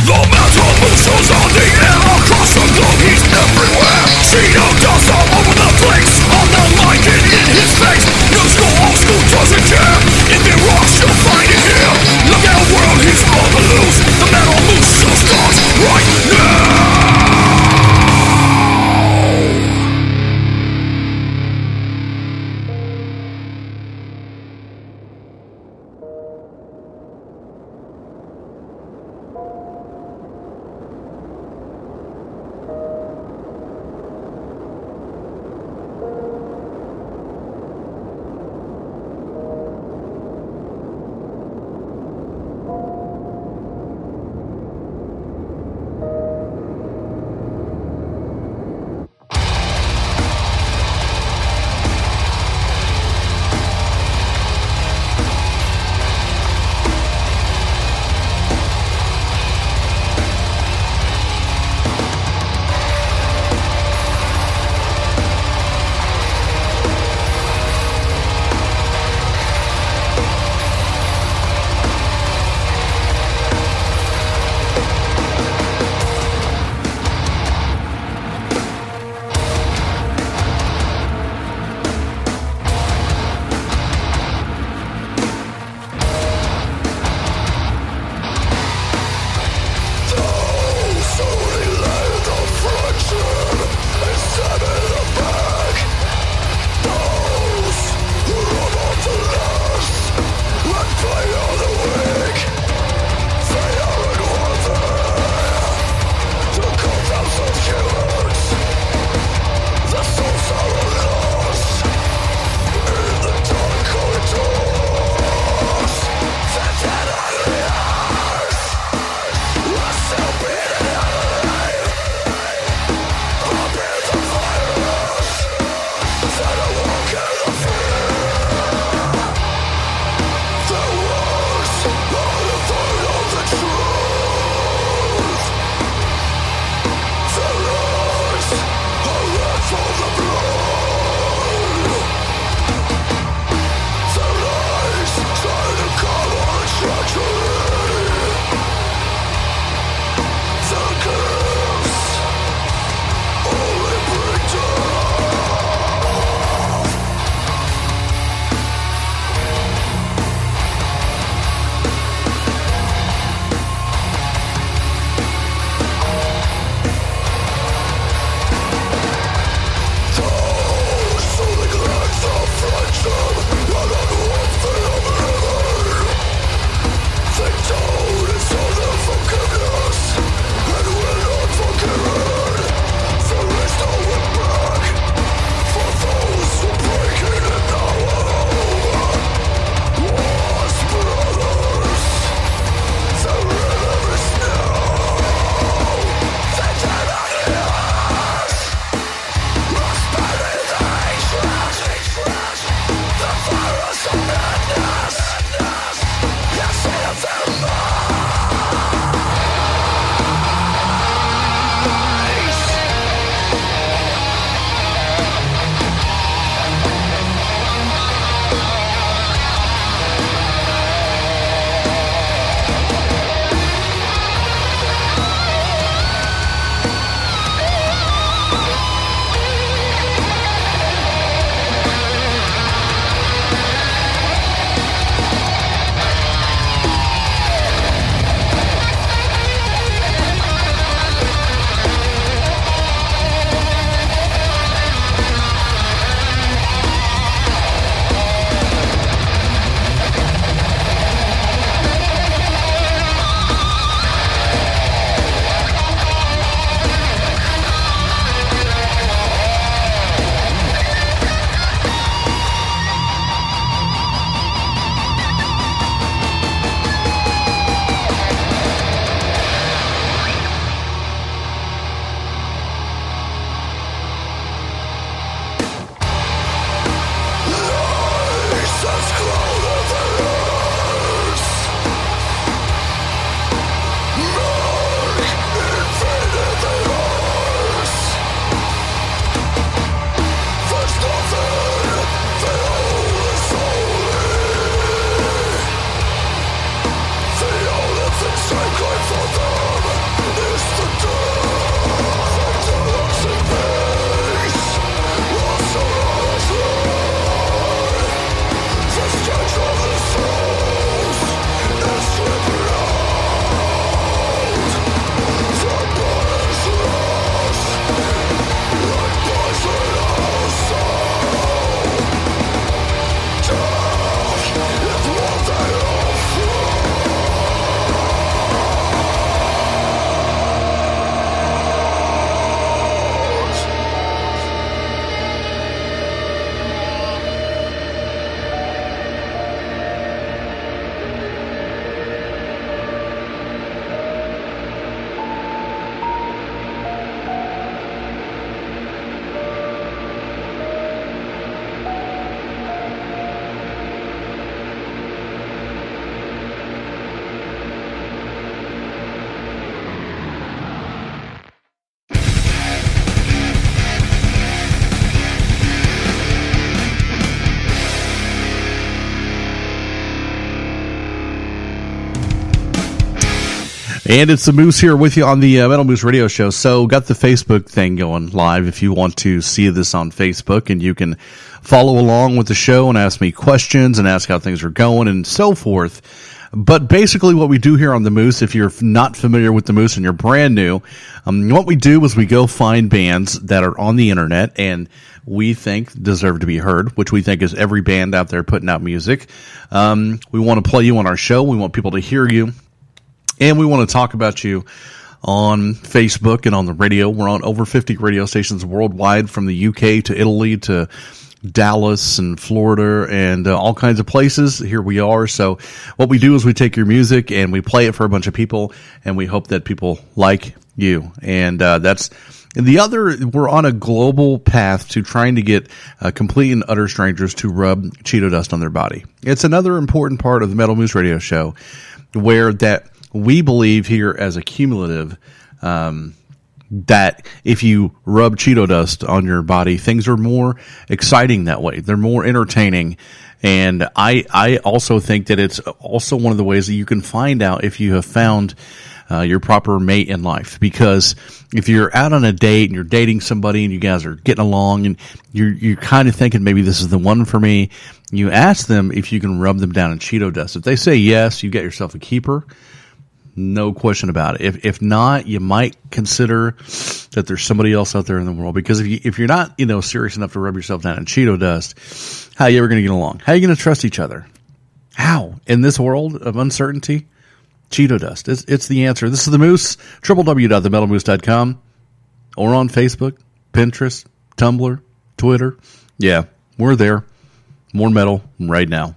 The metal Moosen's on the air. Across the globe he's everywhere. See no dust all over the place. On the mic and in his face. New school, old school doesn't care. If it rocks you'll find it here. Look at the world he's on the loose. The metal Moosen starts right now. And it's the Moose here with you on the Metal Moose Radio Show. So got the Facebook thing going live if you want to see this on Facebook, and you can follow along with the show and ask me questions and ask how things are going and so forth. But basically what we do here on the Moose, if you're not familiar with the Moose and you're brand new, what we do is we go find bands that are on the internet and we think deserve to be heard, which we think is every band out there putting out music. We want to play you on our show. We want people to hear you. And we want to talk about you on Facebook and on the radio. We're on over 50 radio stations worldwide, from the UK to Italy to Dallas and Florida and all kinds of places. Here we are. So what we do is we take your music and we play it for a bunch of people, and we hope that people like you. And that's the other. We're on a global path to trying to get complete and utter strangers to rub Cheeto dust on their body. It's another important part of the Metal Moose Radio Show, where that we believe here as a cumulative, that if you rub Cheeto dust on your body, things are more exciting that way. They're more entertaining. And I also think that it's also one of the ways that you can find out if you have found your proper mate in life. Because if you're out on a date and you're dating somebody and you guys are getting along and you're kind of thinking maybe this is the one for me, you ask them if you can rub them down in Cheeto dust. If they say yes, you get yourself a keeper. No question about it. If not, you might consider that there's somebody else out there in the world. Because if you're not, serious enough to rub yourself down in Cheeto dust, how are you ever going to get along? How are you going to trust each other? How? In this world of uncertainty? Cheeto dust. It's the answer. This is the Moose, www.themetalmoose.com, or on Facebook, Pinterest, Tumblr, Twitter. Yeah, we're there. More metal right now.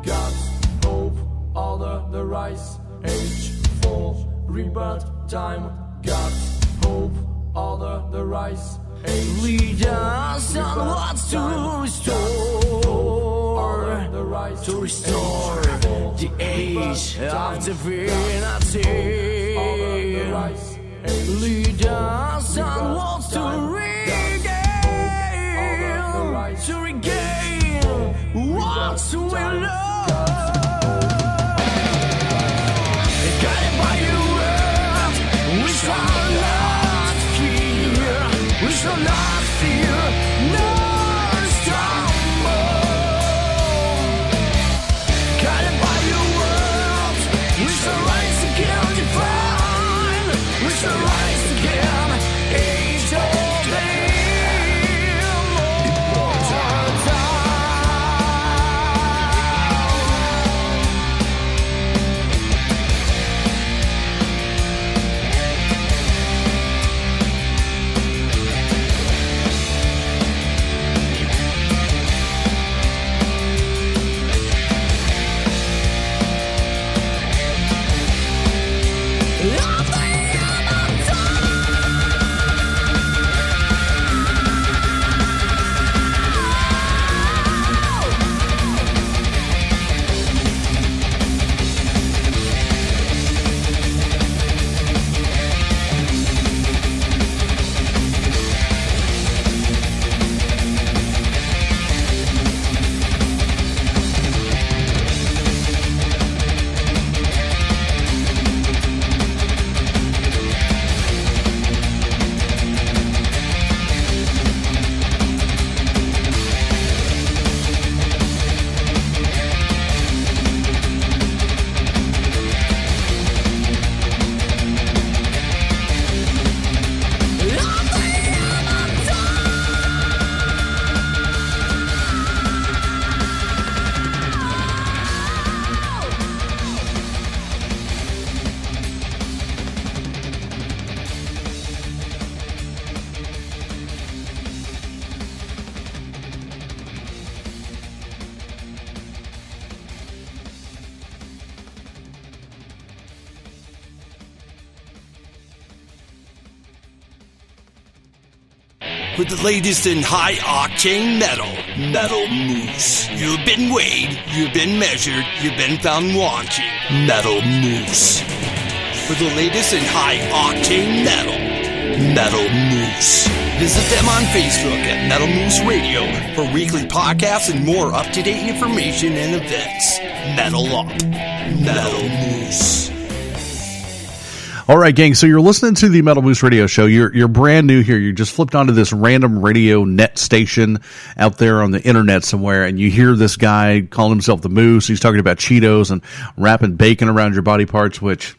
God's hope, order the rise, age for rebirth time. God's hope, order the rise, age lead us on what to restore, the rise, to restore the age of divinity. Lead us on what to regain what we love. Guided by your word, we shall not fear, we shall not fear, nor stumble. Guided by your word, we shall rise again, divine, we shall rise again, age of with the latest in high-octane metal, Metal Moose. You've been weighed, you've been measured, you've been found wanting. Metal Moose. For the latest in high-octane metal, Metal Moose. Visit them on Facebook at Metal Moose Radio for weekly podcasts and more up-to-date information and events. Metal Up. Metal Moose. All right, gang. So you're listening to the Metal Moose Radio Show. You're brand new here. You just flipped onto this random radio net station out there on the internet somewhere, and you hear this guy calling himself the Moose. He's talking about Cheetos and wrapping bacon around your body parts, which,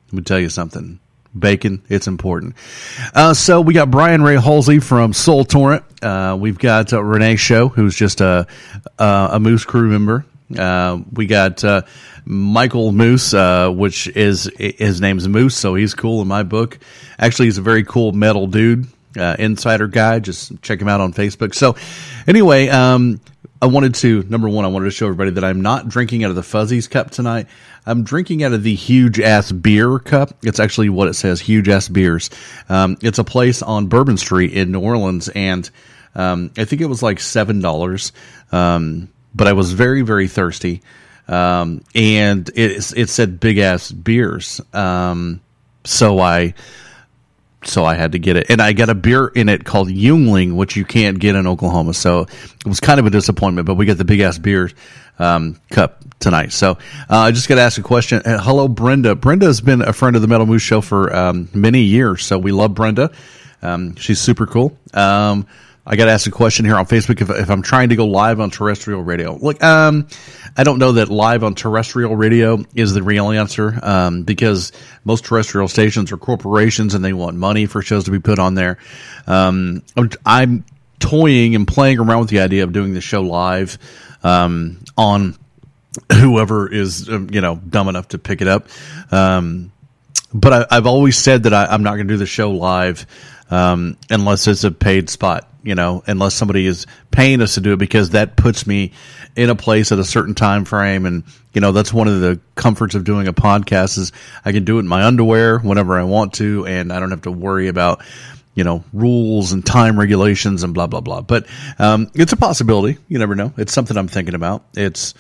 let me tell you something. Bacon, it's important. So we got Brian Ray Halsey from Soul Torrent. We've got Renee Show, who's just a Moose crew member. We got Michael Moose, which is his name's Moose, so he's cool in my book. Actually, he's a very cool metal dude, insider guy. Just check him out on Facebook. So anyway, I wanted to show everybody that I'm not drinking out of the Fuzzies cup tonight. I'm drinking out of the Huge Ass Beer cup. It's actually what it says, Huge Ass Beers. It's a place on Bourbon Street in New Orleans, and I think it was like $7. But I was very, very thirsty. And it said big ass beers. So I had to get it. And I got a beer in it called Yuengling, which you can't get in Oklahoma. So it was kind of a disappointment, but we got the big ass beers, cup tonight. So, I just got to ask a question. Hello, Brenda. Brenda's been a friend of the Metal Moose Show for, many years. So we love Brenda. She's super cool. I got to ask a question here on Facebook if I'm trying to go live on terrestrial radio. Look, I don't know that live on terrestrial radio is the real answer, because most terrestrial stations are corporations and they want money for shows to be put on there. I'm toying and playing around with the idea of doing the show live, on whoever is, dumb enough to pick it up. But I've always said that I'm not going to do the show live, unless it's a paid spot. unless somebody is paying us to do it, because that puts me in a place at a certain time frame. And, that's one of the comforts of doing a podcast is I can do it in my underwear whenever I want to, and I don't have to worry about, rules and time regulations and blah, blah, blah. But it's a possibility. You never know. It's something I'm thinking about. It's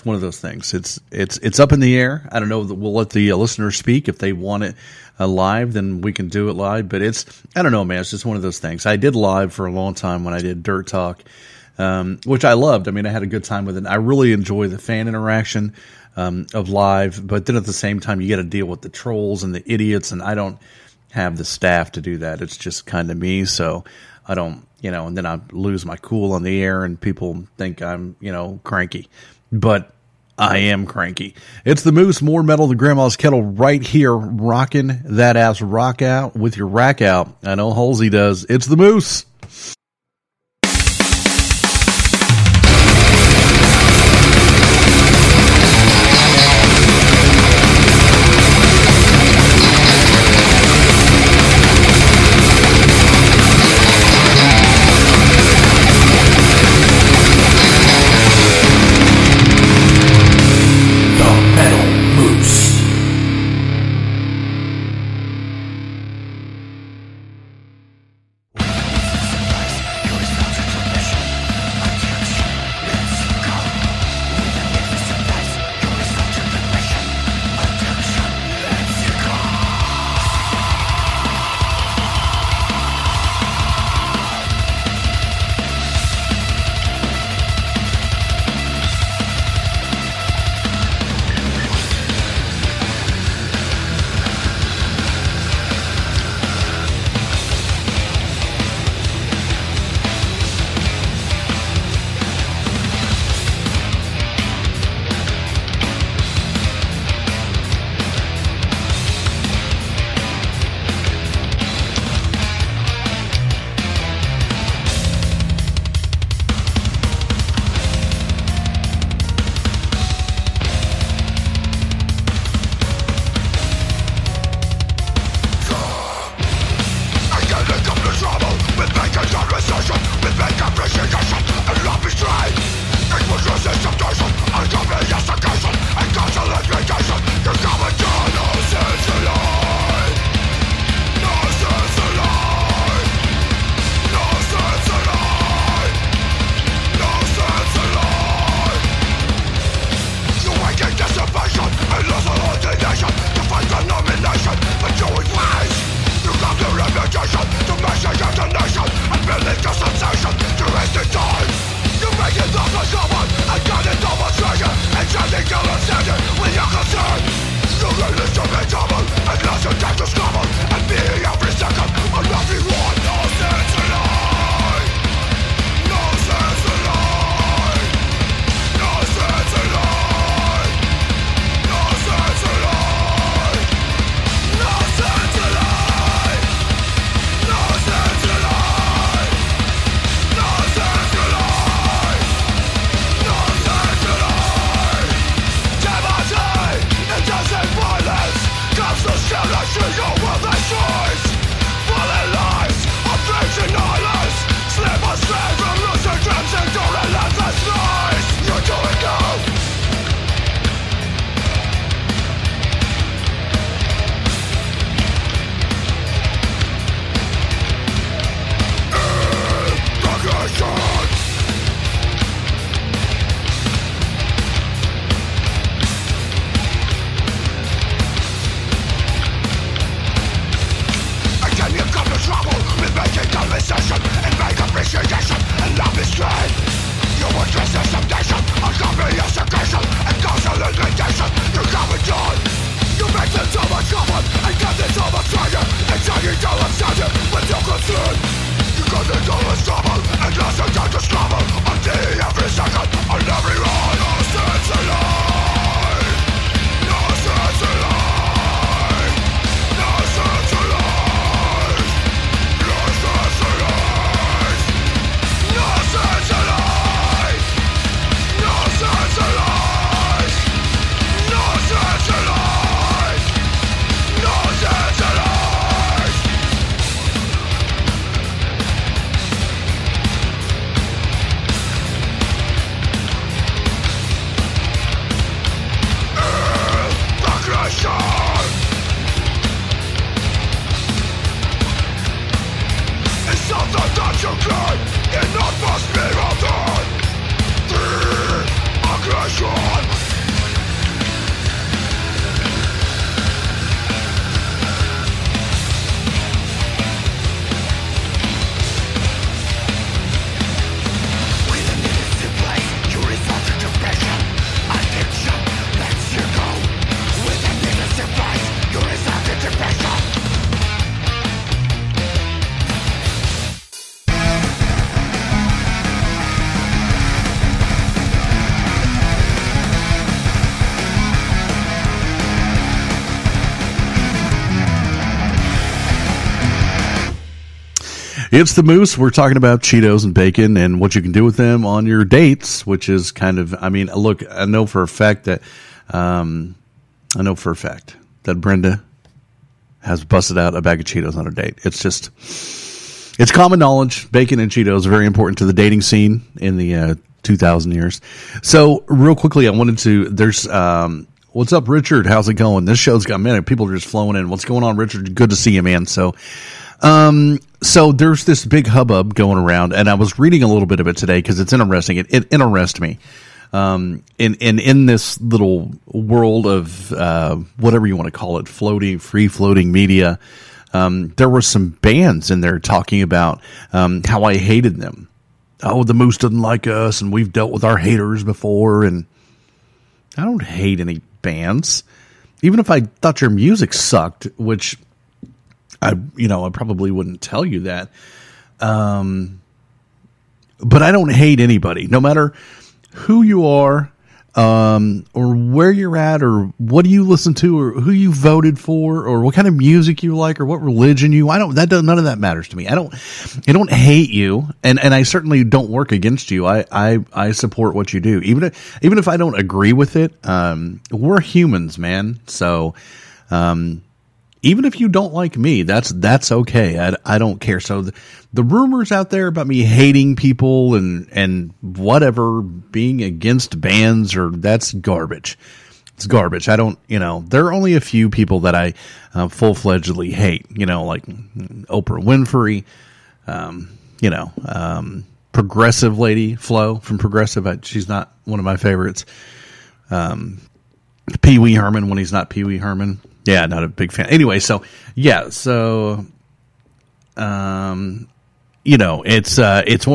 one of those things. It's up in the air. I don't know. We'll let the listeners speak. If they want it live, then we can do it live. But I don't know, man. It's just one of those things. I did live for a long time when I did Dirt Talk, which I loved. I mean, I had a good time with it. I really enjoy the fan interaction of live. But then at the same time, you got to deal with the trolls and the idiots. And I don't have the staff to do that. It's just kind of me. So I don't, and then I lose my cool on the air and people think I'm, cranky. But I am cranky. It's the Moose, more metal than Grandma's kettle, right here, rocking that ass rock out with your rack out. I know Halsey does. It's the Moose. It's the Moose. We're talking about Cheetos and bacon and what you can do with them on your dates, which is kind of, I mean, look, I know for a fact that Brenda has busted out a bag of Cheetos on her date. It's common knowledge. Bacon and Cheetos are very important to the dating scene in the 2000 years. So real quickly, I wanted to, what's up, Richard? How's it going? This show's got a minute. People are just flowing in. What's going on, Richard? Good to see you, man. So there's this big hubbub going around, and I was reading a little bit of it today because it's interesting. It interests me. In this little world of, whatever you want to call it, free floating media, there were some bands in there talking about, how I hated them. Oh, the Moose doesn't like us, and we've dealt with our haters before, and I don't hate any bands. Even if I thought your music sucked, which I probably wouldn't tell you that. But I don't hate anybody, no matter who you are, or where you're at, or what do you listen to, or who you voted for, or what kind of music you like, or what religion none of that matters to me. I don't hate you, and I certainly don't work against you. I support what you do, even if I don't agree with it. We're humans, man. So, even if you don't like me, that's okay. I don't care. So the rumors out there about me hating people and whatever, being against bands, that's garbage. It's garbage. I don't, there are only a few people that I full-fledgedly hate, like Oprah Winfrey, Progressive Lady Flo from Progressive. She's not one of my favorites. Pee Wee Herman when he's not Pee Wee Herman. Yeah, not a big fan. Anyway, it's one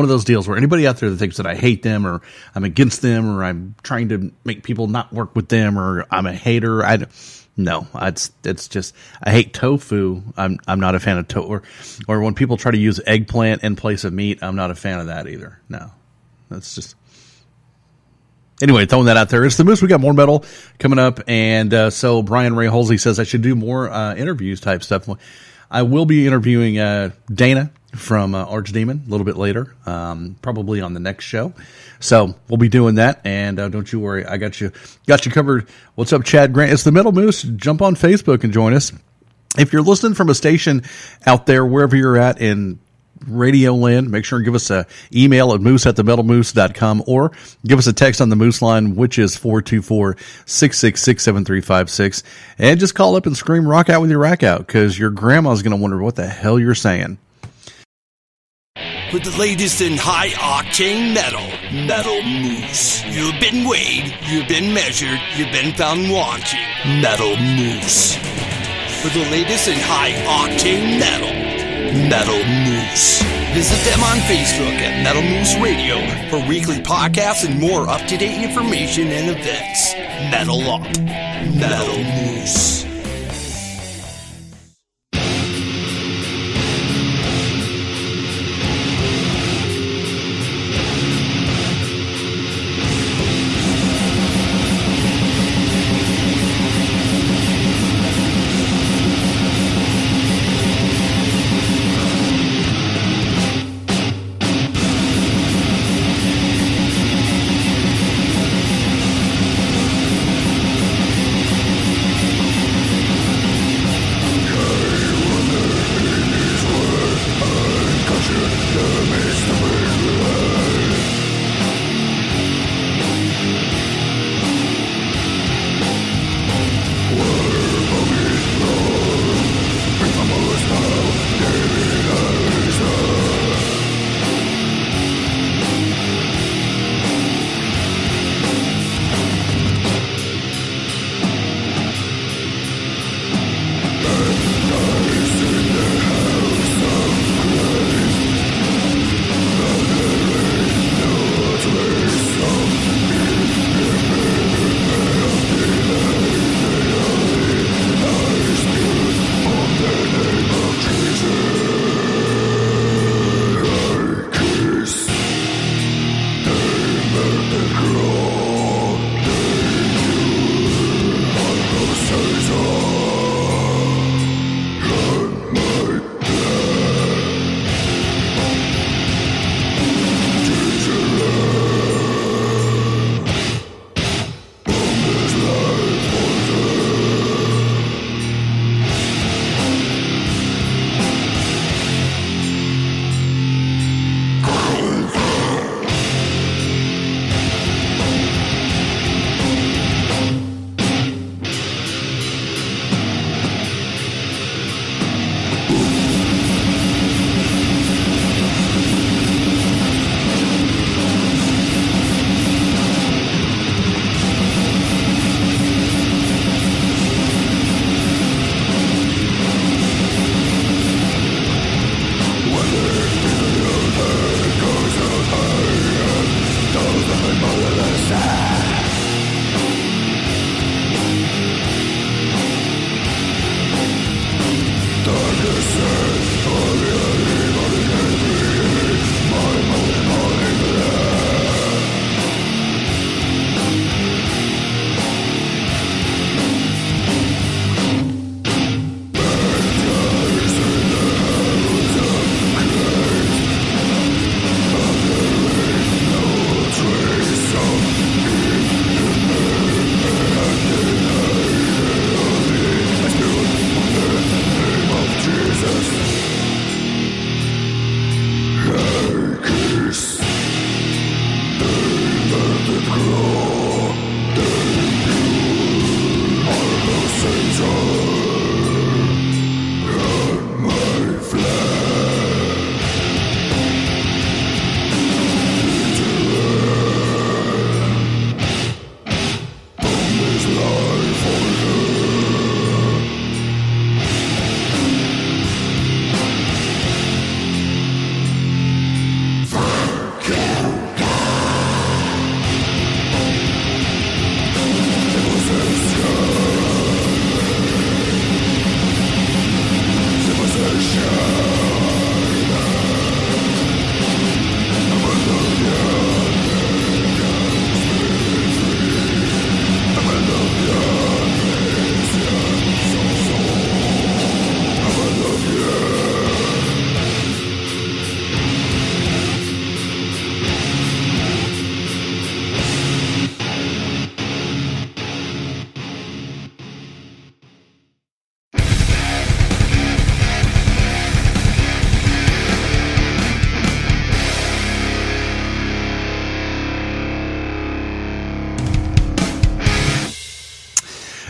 of those deals where anybody out there that thinks that I hate them, or I'm against them, or I'm trying to make people not work with them, or I'm a hater, it's just, I hate tofu. I'm not a fan of tofu, or when people try to use eggplant in place of meat, I'm not a fan of that either. No, that's just. Anyway, throwing that out there. It's the Moose. We got more metal coming up. And so Brian Ray Halsey says I should do more interviews type stuff. I will be interviewing Dana from Archdemon a little bit later, probably on the next show. So we'll be doing that. And don't you worry, I got you covered. What's up, Chad Grant? It's the Metal Moose. Jump on Facebook and join us. If you're listening from a station out there, wherever you're at in Radio Land, make sure and give us an email at moose@themetalmoose.com, or give us a text on the Moose line, which is 424-666-7356, and just call up and scream rock out with your rack out, because your grandma's going to wonder what the hell you're saying. With the latest in high-octane Metal Moose. You've been weighed, you've been measured, you've been found wanting. Metal Moose. For the latest in high-octane Metal Moose. Visit them on Facebook at Metal Moose Radio for weekly podcasts and more up-to-date information and events. Metal Up. Metal Moose.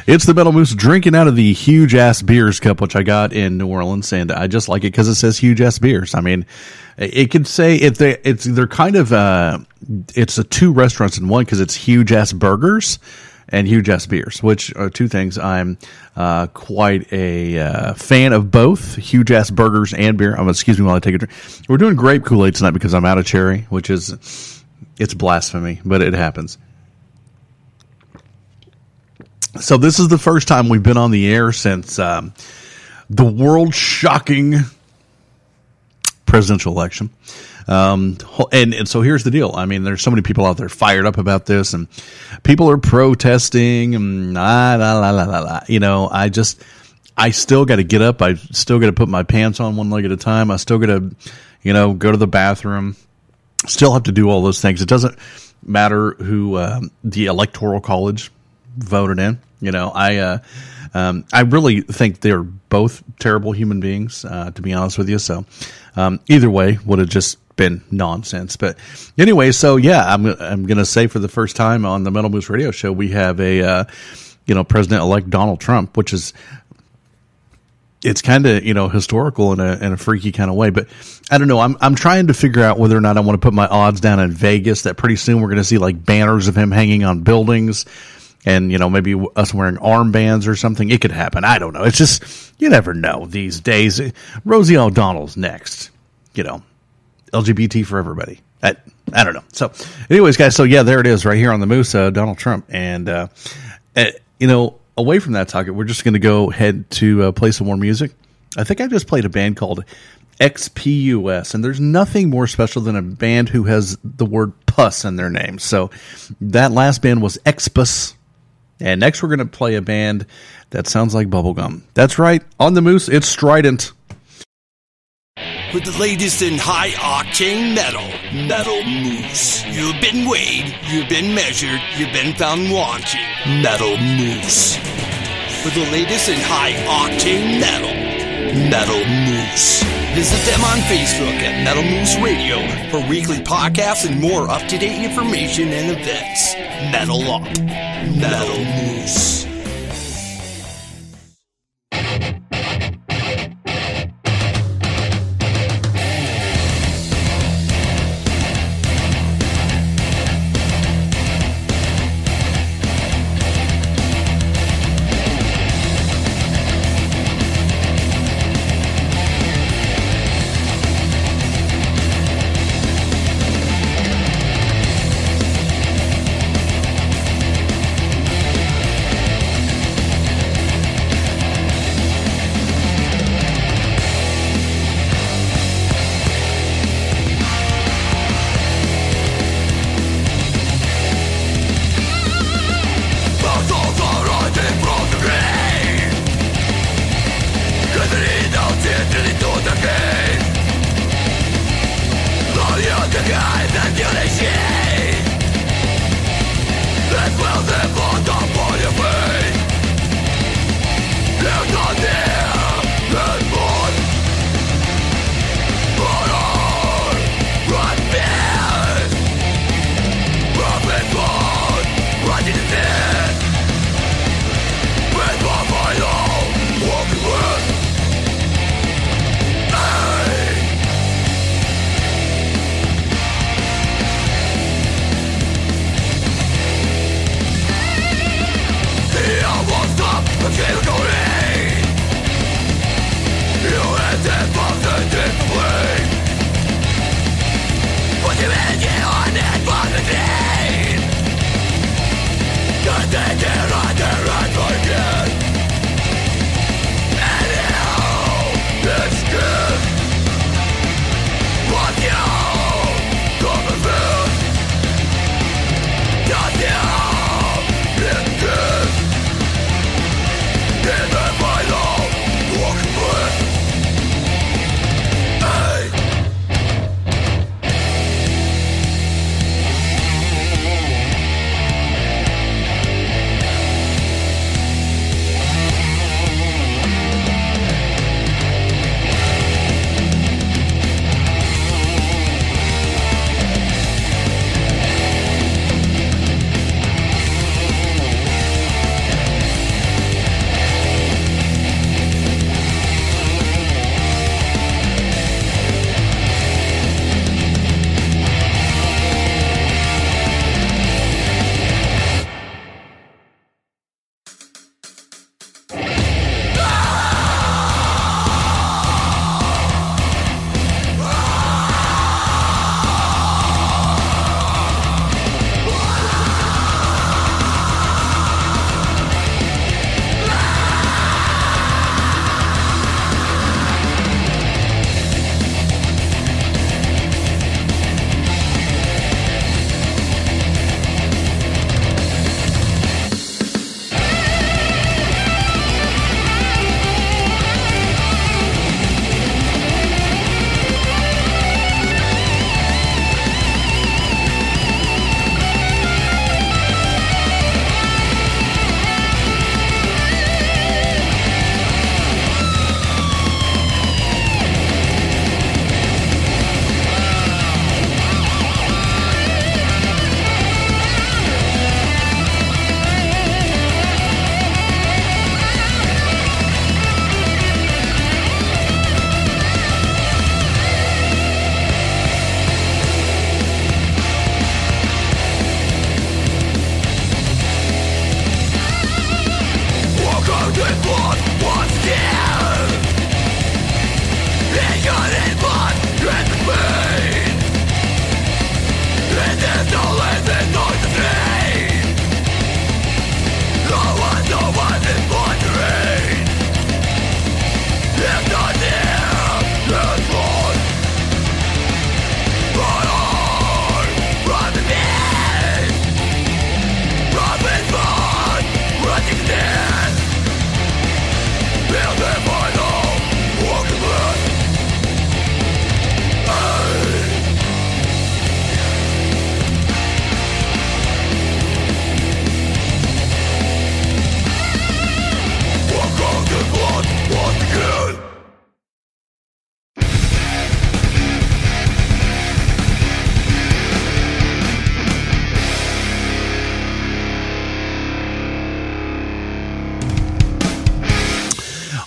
It's the Metal Moose drinking out of the huge ass beers cup, which I got in New Orleans, and I just like it because it says huge ass beers. I mean, it could say they're kind of it's a two restaurants in one because it's huge ass burgers and huge ass beers, which are two things I'm quite a fan of, both huge ass burgers and beer. Excuse me while I take a drink. We're doing grape Kool-Aid tonight because I'm out of cherry, which is it's blasphemy, but it happens. So this is the first time we've been on the air since the world-shocking presidential election. And so here's the deal. I mean, there's so many people out there fired up about this, and people are protesting, and you know, I still got to get up. I still got to put my pants on one leg at a time. I still got to, you know, go to the bathroom. Still have to do all those things. It doesn't matter who the Electoral College voted in. You know, I really think they're both terrible human beings, to be honest with you. So either way would have just been nonsense. But anyway, so yeah, I'm going to say for the first time on the Metal Moose Radio Show, we have a President-elect Donald Trump, which is, it's kind of, you know, historical in a freaky kind of way. But I don't know. I'm trying to figure out whether or not I want to put my odds down in Vegas that pretty soon we're going to see like banners of him hanging on buildings. And, you know, maybe us wearing armbands or something. It could happen. I don't know. It's just, you never know these days. Rosie O'Donnell's next. You know, LGBT for everybody. I don't know. So, anyways, guys, so yeah, there it is right here on the Moose, Donald Trump. And, you know, away from that talk, we're just going to go ahead to play some more music. I think I just played a band called XPUS, and there's nothing more special than a band who has the word pus in their name. So that last band was Expus. And next we're going to play a band that sounds like bubblegum. That's right. On the Moose, it's Strident. With the latest in high-octane metal, Metal Moose. You've been weighed, you've been measured, you've been found wanting. Metal Moose. With the latest in high-octane metal, Metal Moose. Visit them on Facebook at Metal Moose Radio for weekly podcasts and more up-to-date information and events. Metal Up. Metal Moose.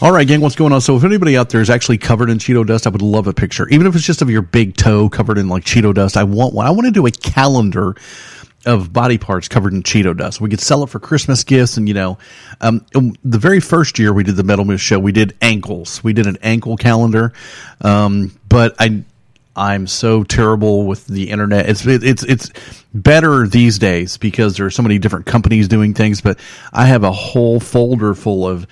All right, gang, what's going on? So if anybody out there is actually covered in Cheeto dust, I would love a picture. Even if it's just of your big toe covered in like Cheeto dust, I want one. I want to do a calendar of body parts covered in Cheeto dust. We could sell it for Christmas gifts. And, the very first year we did the Metal Moose show, we did ankles. We did an ankle calendar. But I'm so terrible with the internet. It's better these days because there are so many different companies doing things, but I have a whole folder full of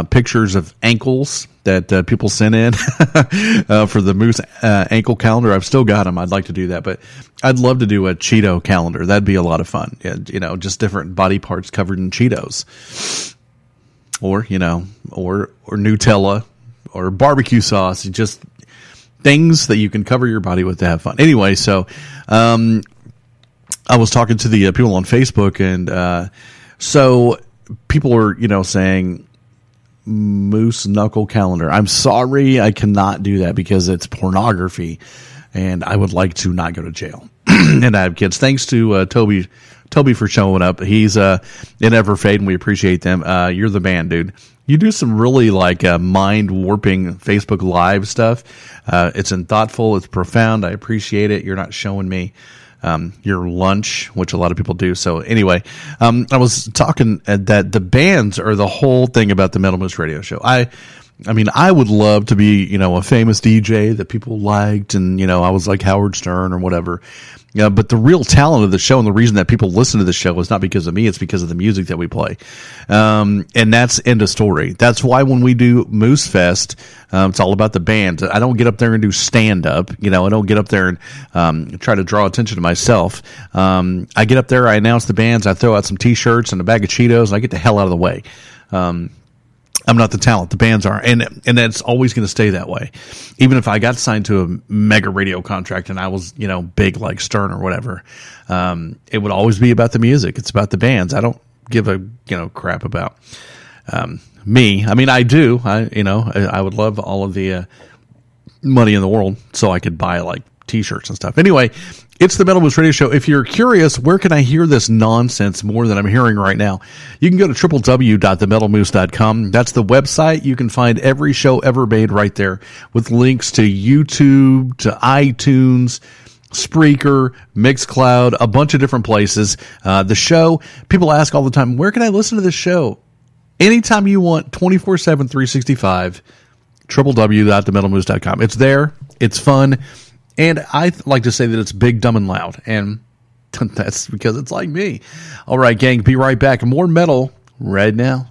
pictures of ankles that people sent in for the Moose ankle calendar. I've still got them. I'd like to do that, but I'd love to do a Cheeto calendar. That'd be a lot of fun. Yeah, just different body parts covered in Cheetos, or Nutella or barbecue sauce. Just things that you can cover your body with to have fun. Anyway, so I was talking to the people on Facebook, and so people are saying Moose knuckle calendar. I'm sorry, I cannot do that because it's pornography, and I would like to not go to jail. And I have kids. Thanks to Toby for showing up. He's in Everfade, and we appreciate them. You're the man, dude. You do some really mind warping Facebook Live stuff. It's thoughtful. It's profound. I appreciate it. You're not showing me your lunch, which a lot of people do. So anyway, I was talking that the bands are the whole thing about the Metal Moose radio show. I mean, I would love to be, a famous DJ that people liked, and, I was like Howard Stern or whatever. But the real talent of the show and the reason that people listen to the show is not because of me, it's because of the music that we play. And that's end of story. That's why when we do Moose Fest, it's all about the band. I don't get up there and do stand up. I don't get up there and try to draw attention to myself. I get up there, I announce the bands, I throw out some t-shirts and a bag of Cheetos, and I get the hell out of the way. I'm not the talent. The bands are. And that's always going to stay that way. Even if I got signed to a mega radio contract and I was, big like Stern or whatever, it would always be about the music. It's about the bands. I don't give a, crap about me. I mean, I do. I would love all of the money in the world so I could buy like t-shirts and stuff. Anyway, it's the Metal Moose Radio Show. If you're curious, where can I hear this nonsense more than I'm hearing right now? You can go to www.themetalmoose.com. That's the website. You can find every show ever made right there with links to YouTube, to iTunes, Spreaker, Mixcloud, a bunch of different places. The show, people ask all the time, where can I listen to this show? Anytime you want, 24/7, 365, www.themetalmoose.com. It's there. It's fun. And I like to say that it's big, dumb, and loud. And that's because it's like me. All right, gang, be right back. More metal right now.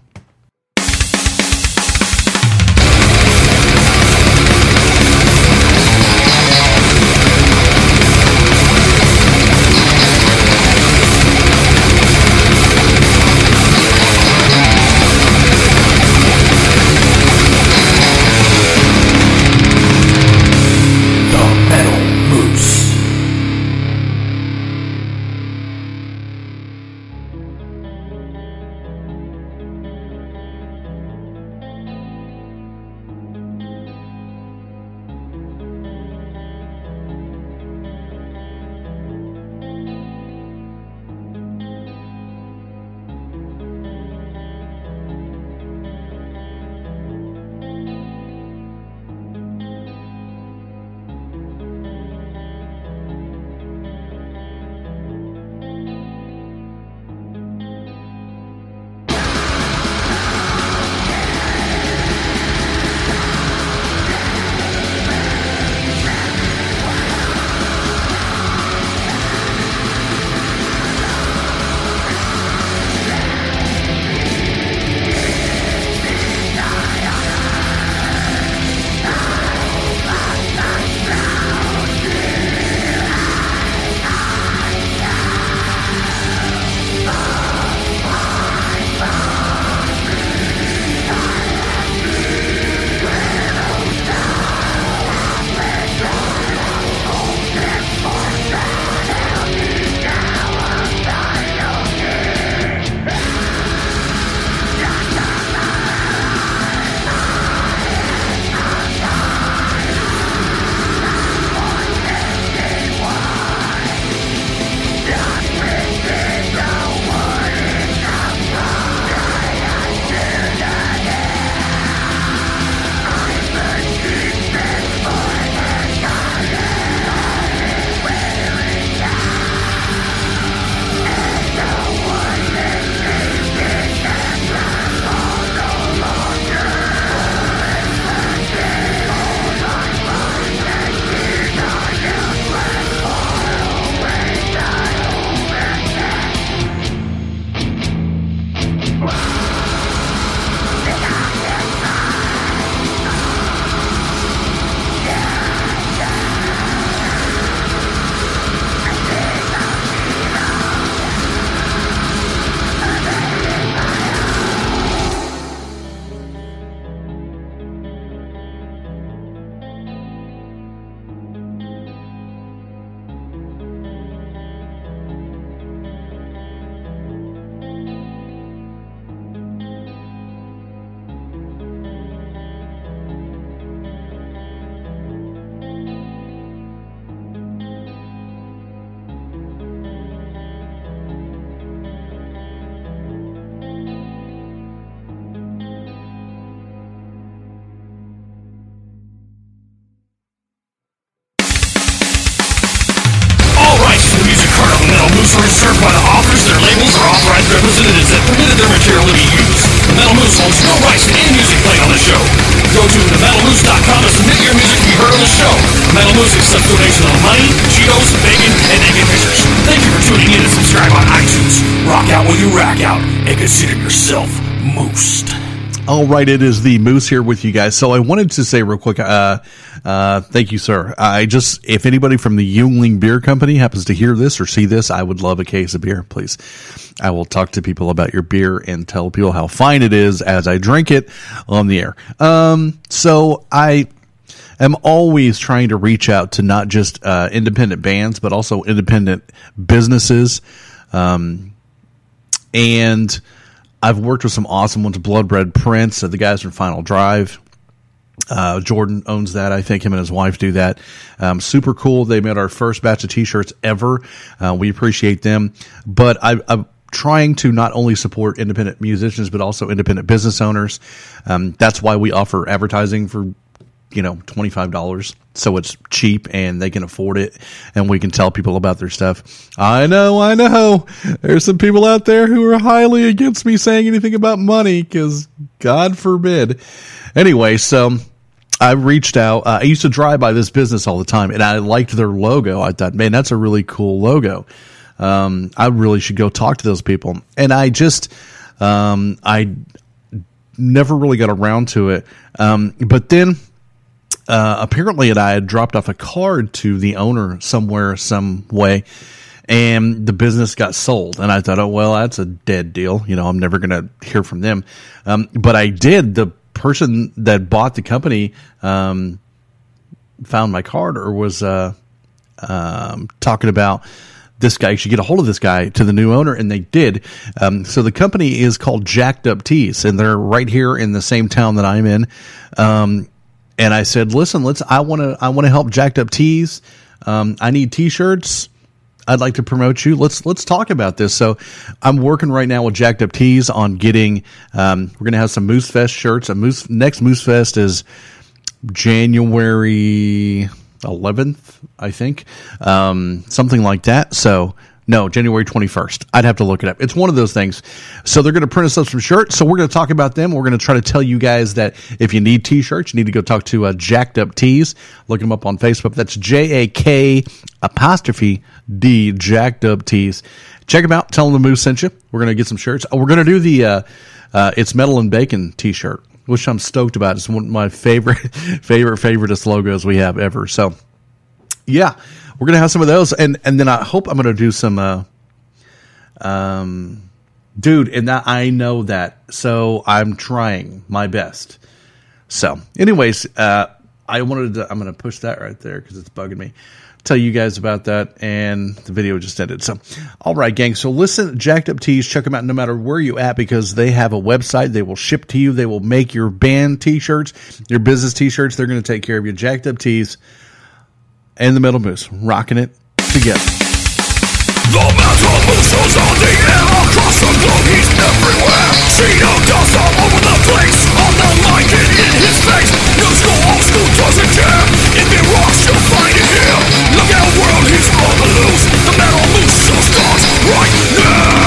authorized representatives that permitted their material to be used. The Metal Moose owns no rights to any music played on the show. Go to themetalmoose.com to submit your music to be heard on the show. The Metal Moose accepts donations of money, Cheetos, bacon, and naked pictures. Thank you for tuning in and subscribe on iTunes. Rock out while you rack out, and consider yourself moosed. All right, it is the Moose here with you guys. So I wanted to say real quick, thank you, sir. If anybody from the Yuengling Beer Company happens to hear this or see this, I would love a case of beer, please. I will talk to people about your beer and tell people how fine it is as I drink it on the air. So I am always trying to reach out to not just independent bands, but also independent businesses. And I've worked with some awesome ones, Blood Red Prince, the guys from Final Drive. Jordan owns that. I think him and his wife do that. Super cool. They made our first batch of t-shirts ever. We appreciate them. But I'm trying to not only support independent musicians, but also independent business owners. That's why we offer advertising for, $25. So it's cheap and they can afford it and we can tell people about their stuff. I know. There's some people out there who are highly against me saying anything about money because God forbid. Anyway, so I reached out. I used to drive by this business all the time and I liked their logo. I thought, man, that's a really cool logo. I really should go talk to those people. And I just, I never really got around to it. But then, apparently I had dropped off a card to the owner somewhere, some way, and the business got sold. And I thought, oh, well, that's a dead deal. I'm never going to hear from them. But I did. The person that bought the company, found my card or was, talking about this guy. You should get a hold of this guy to the new owner. And they did. So the company is called Jacked Up Tees and they're right here in the same town that I'm in. And I said, listen, I want to help Jacked Up Tees. I need t-shirts. I'd like to promote you. Let's talk about this. So I'm working right now with Jacked Up Tees on getting, we're going to have some Moose Fest shirts. Next Moose Fest is January 11th, I think. Something like that. So no, January 21st. I'd have to look it up. It's one of those things. So they're going to print us up some shirts. So we're going to talk about them. We're going to try to tell you guys that if you need t-shirts, you need to go talk to Jacked Up Tees. Look them up on Facebook. That's JAK''D, Jacked Up Tees. Check them out. Tell them the Moose sent you. We're going to get some shirts. We're going to do the It's Metal and Bacon t-shirt, which I'm stoked about. It's one of my favoriteest logos we have ever. So, yeah. We're going to have some of those, and then I hope I'm going to do some, dude, and that, I know that, so I'm trying my best. So, anyways, I'm going to push that right there because it's bugging me. Tell you guys about that, and the video just ended. So, all right, gang. So, listen, Jacked Up Tees, check them out no matter where you at because they have a website. They will ship to you. They will make your band t-shirts, your business t-shirts. They're going to take care of you. Jacked Up Tees. And the Metal Moose, rocking it together. The Metal Moose is on the air across the globe, he's everywhere. Cheeto dust all over the place, on the mic and in his face. New school, old school doesn't care. If it rocks, you'll find it here. Look out, world, he's on the loose. The Metal Moose show starts right now.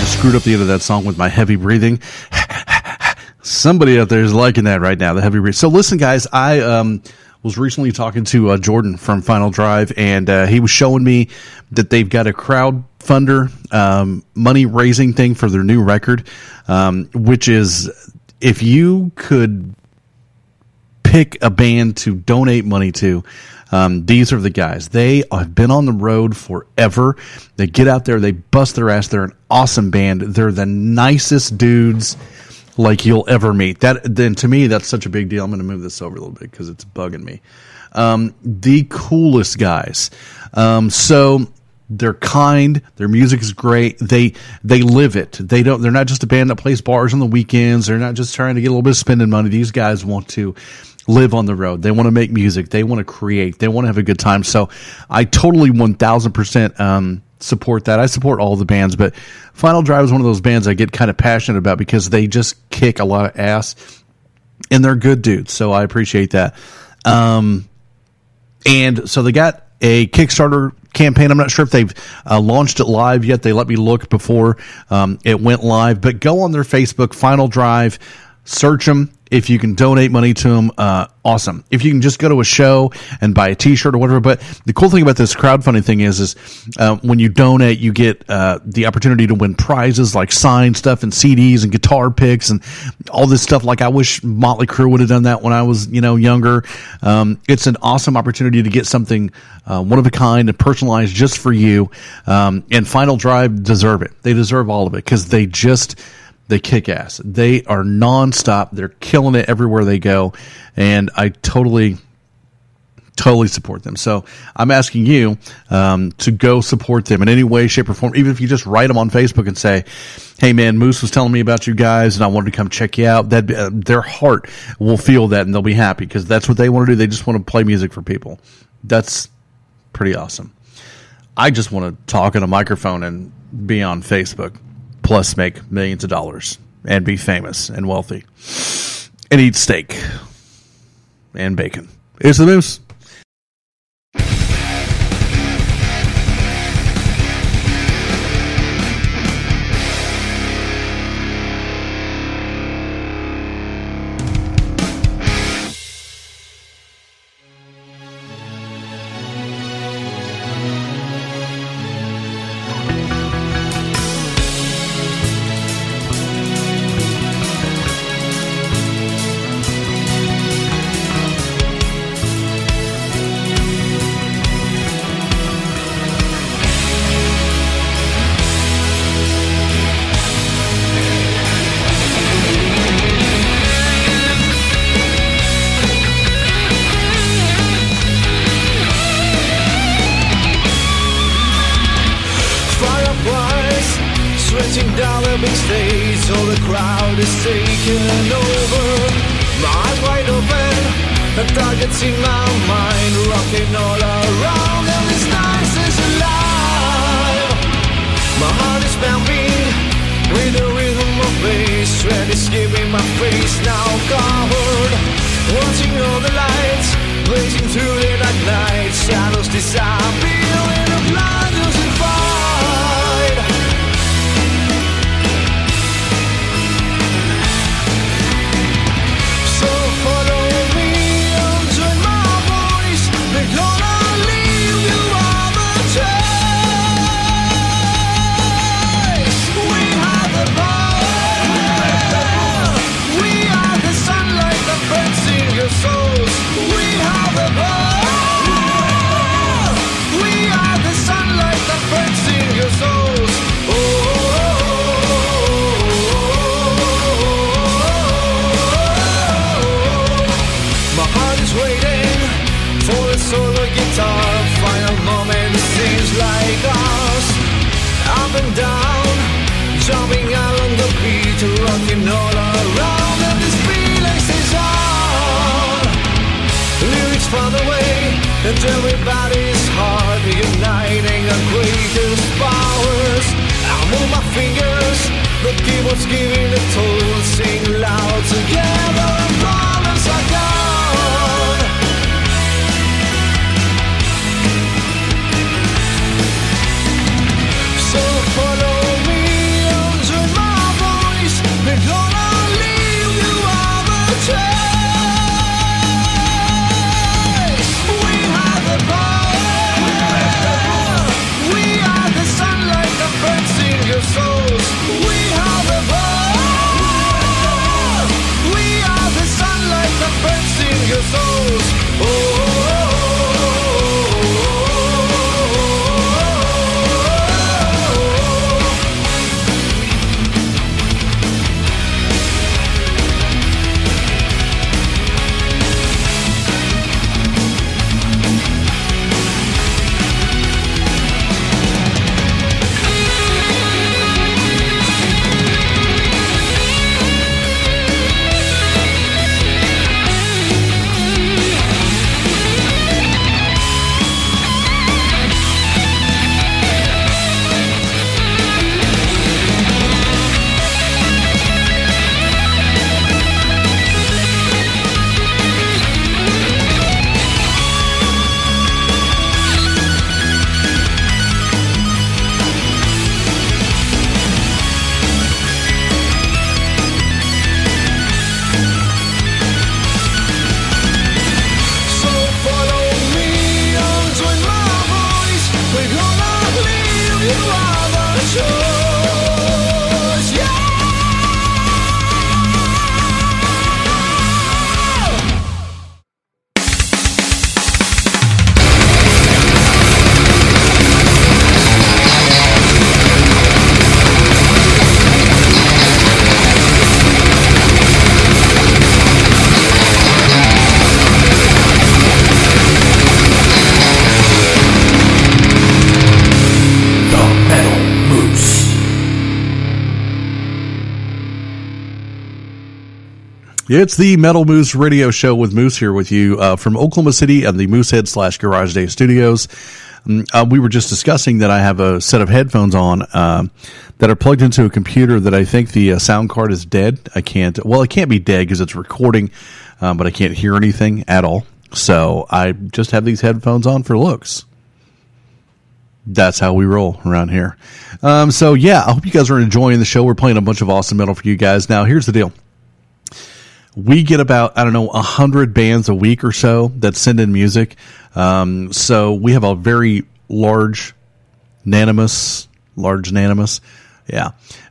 just screwed up the end of that song with my heavy breathing. Somebody out there is liking that right now, the heavy breathing. So listen, guys, I was recently talking to Jordan from Final Drive, and he was showing me that they've got a crowdfunder money raising thing for their new record, which is, if you could pick a band to donate money to, these are the guys. They have been on the road forever. They get out there, they bust their ass. They're an awesome band. They're the nicest dudes like you'll ever meet. Then to me, that's such a big deal. I'm going to move this over a little bit because it's bugging me. The coolest guys. So they're kind. Their music is great. They live it. They're not just a band that plays bars on the weekends. They're not just trying to get a little bit of spending money. These guys want to live on the road. They want to make music. They want to create. They want to have a good time. So I totally 1000% support that. I support all the bands, but Final Drive is one of those bands I get kind of passionate about because they just kick a lot of ass and they're good dudes. So I appreciate that. And so they got a Kickstarter campaign. I'm not sure if they've launched it live yet. They let me look before it went live, but go on their Facebook, Final Drive, search them. If you can donate money to them, awesome. If you can just go to a show and buy a t-shirt or whatever. But the cool thing about this crowdfunding thing is when you donate, you get the opportunity to win prizes like signed stuff and CDs and guitar picks and all this stuff. Like, I wish Motley Crue would have done that when I was, younger. It's an awesome opportunity to get something one of a kind and personalized just for you. And Final Drive deserve it. They deserve all of it because they kick ass. They are nonstop. They're killing it everywhere they go. And I totally support them. So I'm asking you to go support them in any way, shape, or form. Even if you just write them on Facebook and say, hey man, Moose was telling me about you guys and I wanted to come check you out. Their heart will feel that and they'll be happy because that's what they want to do. They just want to play music for people. That's pretty awesome. I just want to talk on a microphone and be on Facebook, plus make millions of dollars and be famous and wealthy and eat steak and bacon. It's the Moose. Stretching down the big stage, so the crowd is taking over. My eyes wide open, the target's in my mind, rocking all around, and this night is alive. My heart is pumping with the rhythm of bass, sweat is giving my face now covered. Watching all the lights blazing through the night, shadows disappear in a blindness and fight. Solo guitar, final moment seems like us. Up and down, jumping along the beat, rocking all around, and this feeling stays on. Lyrics found a way, and everybody's heart uniting our greatest powers. I move my fingers, the keyboard's giving a toll, sing loud together, and problems are gone. So follow me on you are the choice. Yeah. It's the Metal Moose Radio Show with Moose here with you from Oklahoma City and the Moosehead / Garage Day Studios. We were just discussing that I have a set of headphones on that are plugged into a computer that I think the sound card is dead. It can't be dead because it's recording, but I can't hear anything at all. So I just have these headphones on for looks. That's how we roll around here. So yeah, I hope you guys are enjoying the show. We're playing a bunch of awesome metal for you guys. Now, here's the deal. We get about, 100 bands a week or so that send in music. So we have a very large unanimous,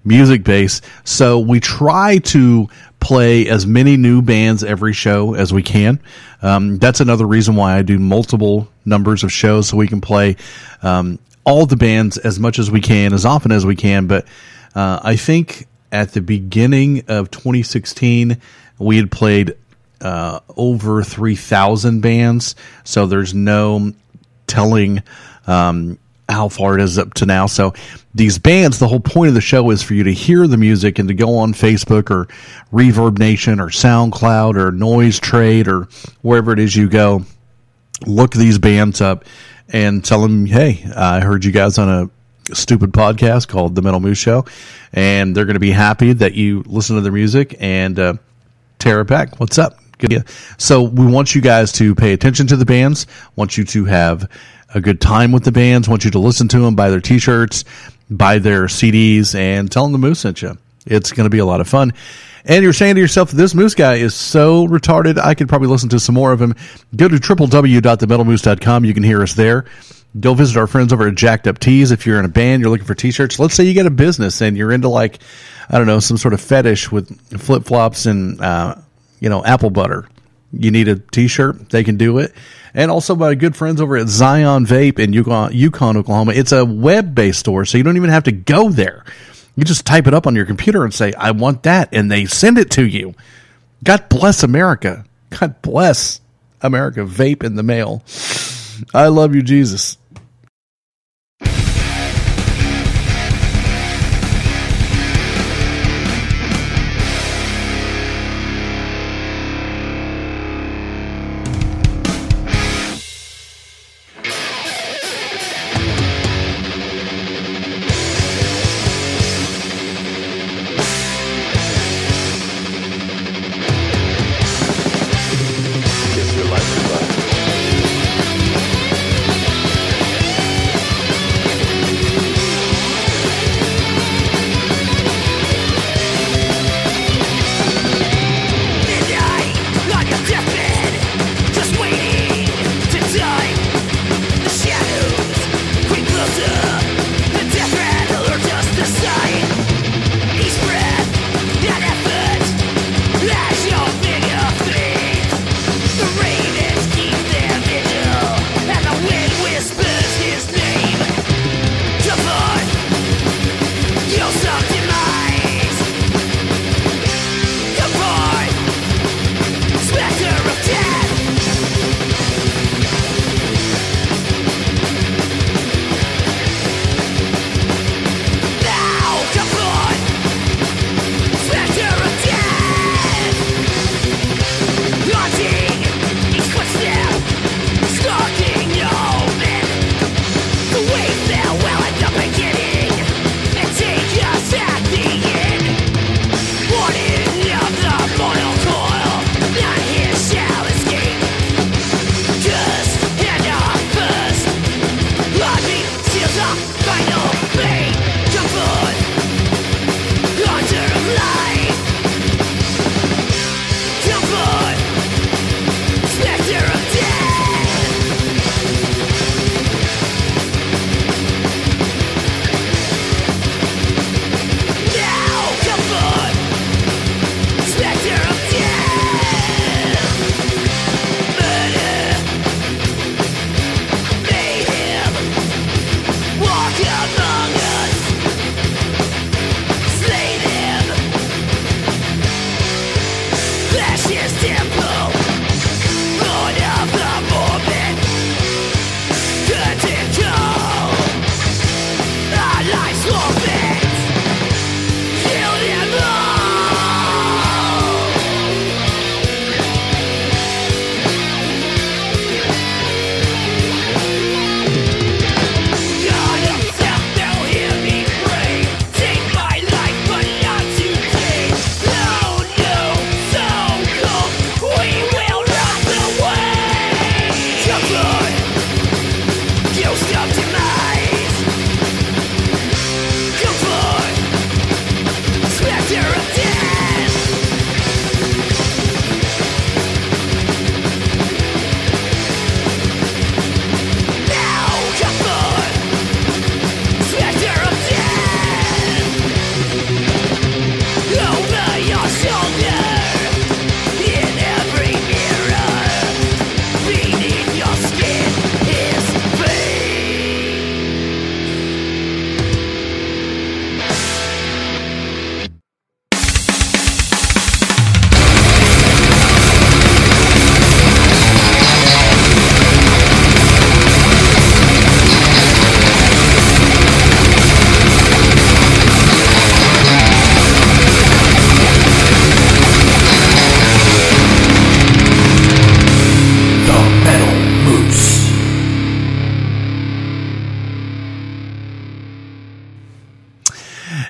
music base. So we try to play as many new bands every show as we can. That's another reason why I do multiple numbers of shows, so we can play all the bands as much as we can, as often as we can. But I think at the beginning of 2016, we had played over 3,000 bands, so there's no telling how far it is up to now. So these bands, the whole point of the show is for you to hear the music and to go on Facebook or Reverb Nation or SoundCloud or Noise Trade or wherever it is you go, look these bands up and tell them, hey, I heard you guys on a stupid podcast called The Metal Moose Show, and they're going to be happy that you listen to their music and Tara Peck, what's up? Good. So we want you guys to pay attention to the bands, want you to have a good time with the bands, want you to listen to them, buy their t-shirts, buy their CDs, and tell them the Moose sent you. It's going to be a lot of fun. And you're saying to yourself, this Moose guy is so retarded, I could probably listen to some more of him. Go to www.themetalmoose.com. You can hear us there. Go visit our friends over at Jacked Up Tees. If you're in a band, you're looking for t-shirts. Let's say you get a business and you're into some sort of fetish with flip-flops and, apple butter. You need a t-shirt, they can do it. And also my good friends over at Zion Vape in Yukon, Oklahoma. It's a web-based store, so you don't even have to go there. You just type it up on your computer and say, I want that, and they send it to you. God bless America. God bless America. Vape in the mail. I love you, Jesus.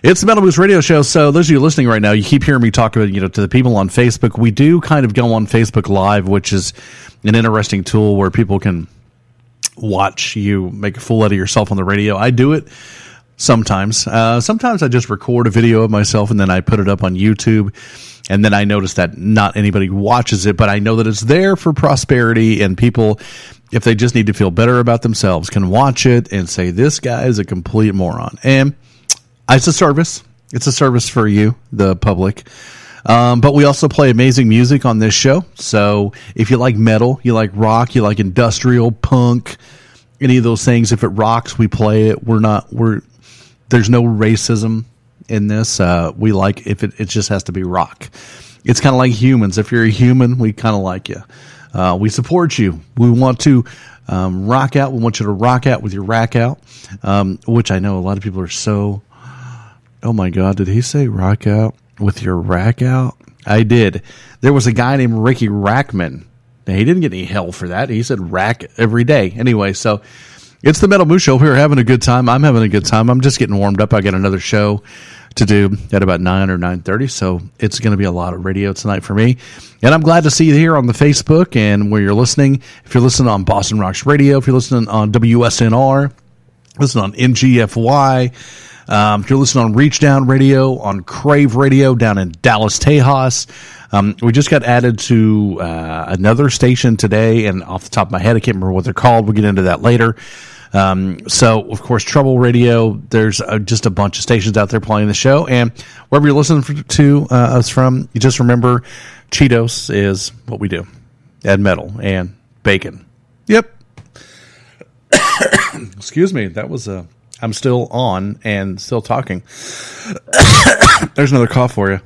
It's the Metal Boost Radio Show. So those of you listening right now, you keep hearing me talk about, to the people on Facebook. We do kind of go on Facebook Live, which is an interesting tool where people can watch you make a fool out of yourself on the radio. I do it sometimes. Sometimes I just record a video of myself and then I put it up on YouTube. And then I notice that not anybody watches it, but I know that it's there for prosperity, and people, if they just need to feel better about themselves, can watch it and say, this guy is a complete moron. And it's a service. It's a service for you, the public. But we also play amazing music on this show. So if you like metal, you like rock, you like industrial, punk, any of those things, if it rocks, we play it. There's no racism in this. We like, if it just has to be rock. It's kind of like humans. If you're a human, we kind of like you. We support you. We want to rock out. We want you to rock out with your rack out, which I know a lot of people are so... Oh my God, did he say rock out with your rack out? I did. There was a guy named Ricky Rackman. Now, he didn't get any hell for that. He said rack every day. Anyway, so it's the Metal Moose Show. We're having a good time. I'm having a good time. I'm just getting warmed up. I got another show to do at about 9 or 9:30, so it's going to be a lot of radio tonight for me. And I'm glad to see you here on the Facebook and where you're listening. If you're listening on Boston Rocks Radio, if you're listening on WSNR, listening on MGFY, if you're listening on Reach Down Radio, on Crave Radio down in Dallas, Tejas. We just got added to another station today, and off the top of my head, I can't remember what they're called. We'll get into that later. So, of course, Trouble Radio, there's just a bunch of stations out there playing the show. And wherever you're listening to us from, you just remember Cheetos is what we do. And metal and bacon. Yep. Excuse me. That was I'm still on and still talking. There's another cough for you.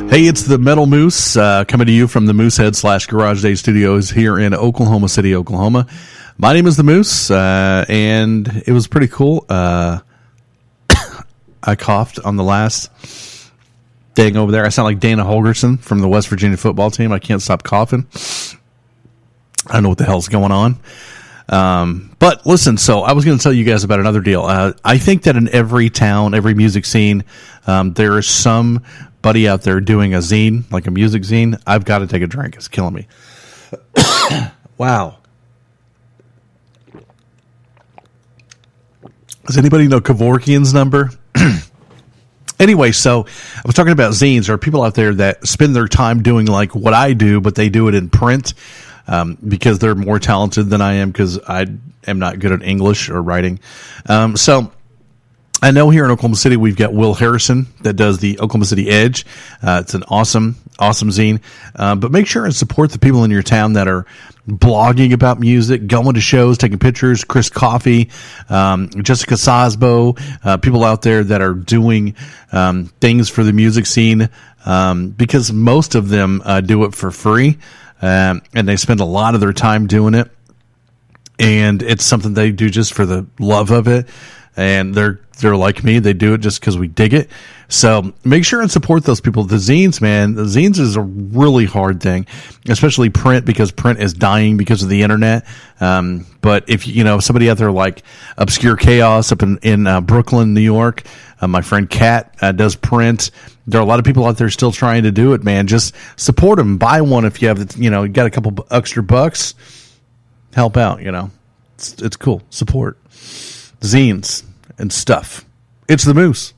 Hey, it's the Metal Moose coming to you from the Moosehead / Garage Day Studios here in Oklahoma City, Oklahoma. My name is the Moose, and it was pretty cool. I coughed on the last thing over there. I sound like Dana Holgerson from the West Virginia football team. I can't stop coughing. I don't know what the hell's going on. But listen, so I was going to tell you guys about another deal. I think that in every town, every music scene, there is somebody out there doing a zine, like a music zine. I've got to take a drink. It's killing me. Wow. Does anybody know Kevorkian's number? Anyway, so I was talking about zines. There are people out there that spend their time doing like what I do, but they do it in print. Because they're more talented than I am, because I am not good at English or writing. So I know here in Oklahoma City we've got Will Harrison that does the Oklahoma City Edge. It's an awesome zine. But make sure and support the people in your town that are blogging about music, going to shows, taking pictures. Chris Coffey, Jessica Sosbo, people out there that are doing things for the music scene, because most of them do it for free. And they spend a lot of their time doing it, and it's something they do just for the love of it. And they're like me; they do it just because we dig it. So make sure and support those people. The zines, man, the zines is a really hard thing, especially print, because print is dying because of the internet. But if you know somebody out there like Obscure Chaos up in Brooklyn, New York, my friend Kat does print. There are a lot of people out there still trying to do it, man. Just support them. Buy one if you have, you got a couple extra bucks. Help out, It's cool. Support zines and stuff. It's the Moose.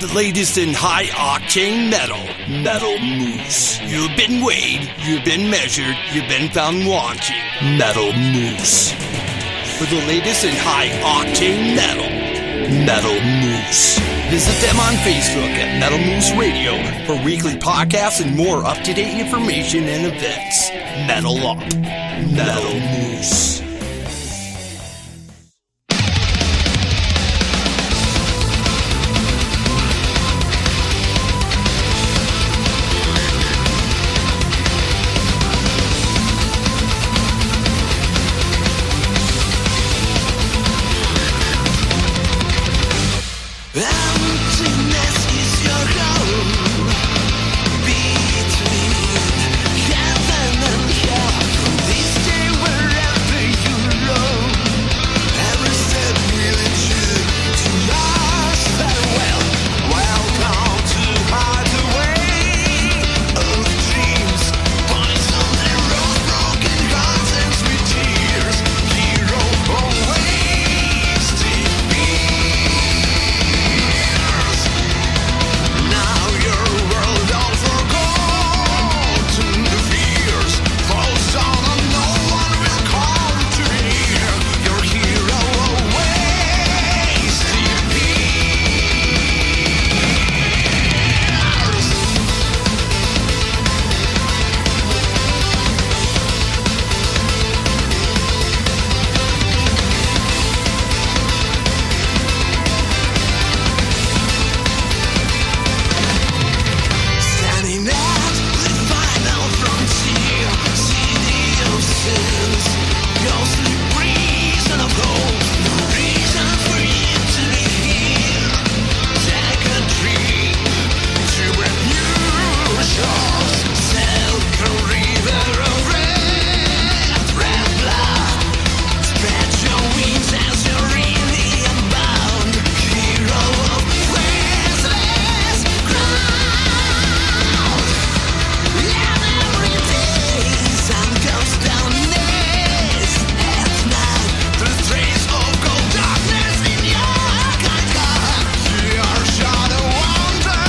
the latest in high-octane metal. Metal Moose. You've been weighed, you've been measured, you've been found wanting. Metal Moose. For the latest in high-octane metal. Metal Moose. Visit them on Facebook at Metal Moose Radio for weekly podcasts and more up-to-date information and events. Metal Up. Metal Moose. Emptiness is your home between heaven and hell. From this day wherever you roam, every step will lead you to lost farewell. Welcome to hideaway of dreams, poison and rose, broken hearts and sweet tears. Hero always to be. Now your world all forgotten, the fears falls down and no one will come to hear. Your hero always standing at the final frontier, city of sins, ghostly prison of hope, no reason for you to be here. Take a dream to brand new shores, sail the river of red blood. Spread your wings as you're really unbound, hero of restless ground. Every day sun goes down east at night. The trace of cold darkness in your kind heart. Your shadow wander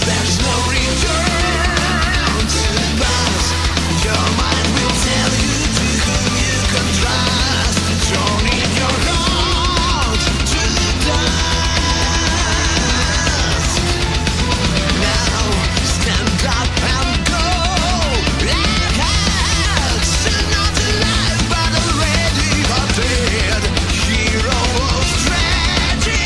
there's no return to the past. Your mind will tell you to whom you can trust. Don't need your heart to dust. Now stand up and go ahead. Still not alive but already dead. Hero of tragic.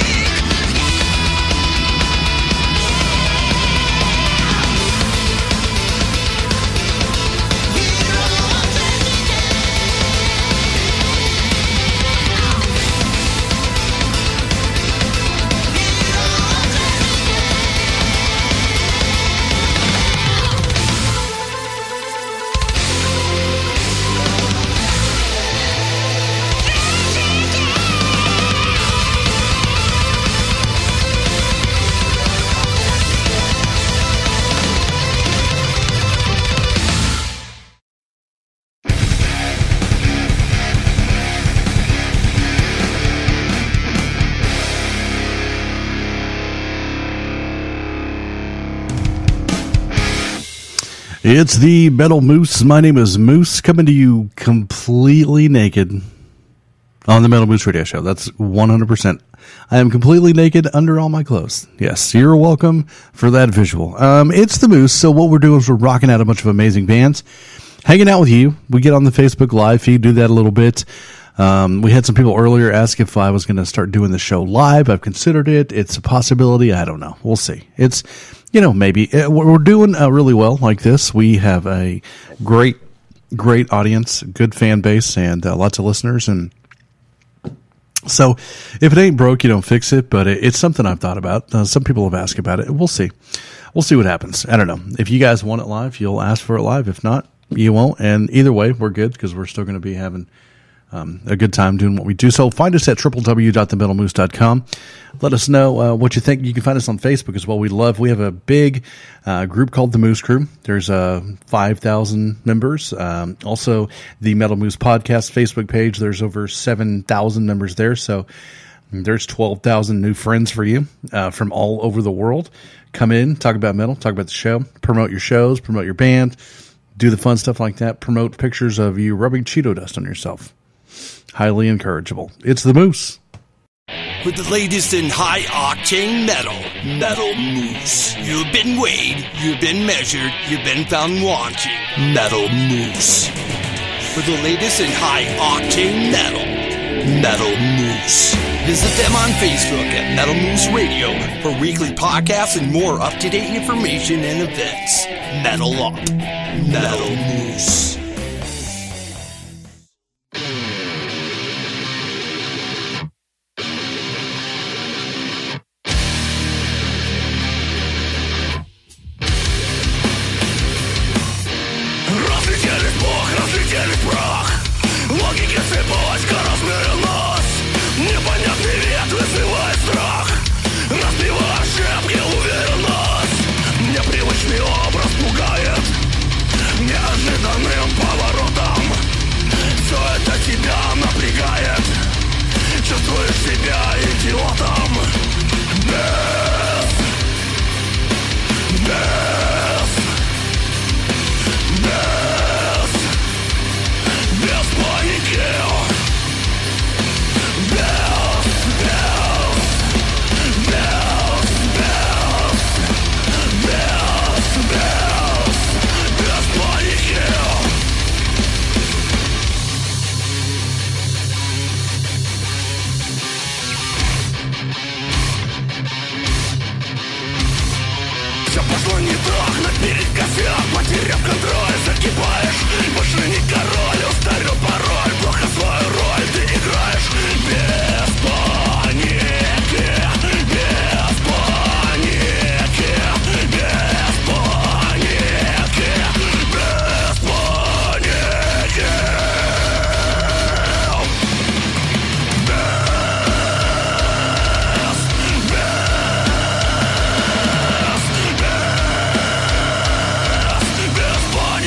It's the Metal Moose. My name is Moose, coming to you completely naked on the Metal Moose Radio Show. That's 100%. I am completely naked under all my clothes. Yes, you're welcome for that visual. It's the Moose, so what we're doing is we're rocking out a bunch of amazing bands, hanging out with you. We get on the Facebook Live feed, do that a little bit. We had some people earlier ask if I was going to start doing the show live. I've considered it. It's a possibility. I don't know. We'll see. It's, maybe. We're doing really well like this. We have a great great audience, good fan base, and lots of listeners. And so if it ain't broke, you don't fix it, but it's something I've thought about. Some people have asked about it. We'll see. We'll see what happens. I don't know. If you guys want it live, you'll ask for it live. If not, you won't. And either way, we're good because we're still going to be having a good time doing what we do. So find us at www.themetalmoose.com. Let us know what you think. You can find us on Facebook as well. We have a big group called the Moose Crew. There's 5,000 members. Also, the Metal Moose Podcast Facebook page, there's over 7,000 members there. So there's 12,000 new friends for you from all over the world. Come in, talk about metal, talk about the show, promote your shows, promote your band, do the fun stuff like that, promote pictures of you rubbing Cheeto dust on yourself. Highly encourageable. It's the Moose. With the latest in high-octane metal, Metal Moose. You've been weighed, you've been measured, you've been found wanting. Metal Moose. For the latest in high-octane metal, Metal Moose. Visit them on Facebook at Metal Moose Radio for weekly podcasts and more up-to-date information and events. Metal Up. Metal Moose. Разлетелись Бог, разлетелись прах. Логики сыпалась, размерил нас. Непонятный вет вызывает страх. Разбивая шепки, уверен нас. Непривычный образ пугает неожиданным поворотом. Все это тебя напрягает. Чувствуешь себя идиотом. Без паники. Все пошло не так, наперекосяк. Потеряв контроль, закипаешь. Больше не король, устарел пароль. Плохо свою роль ты играешь. Без паники, без паники, без паники, без паники. Без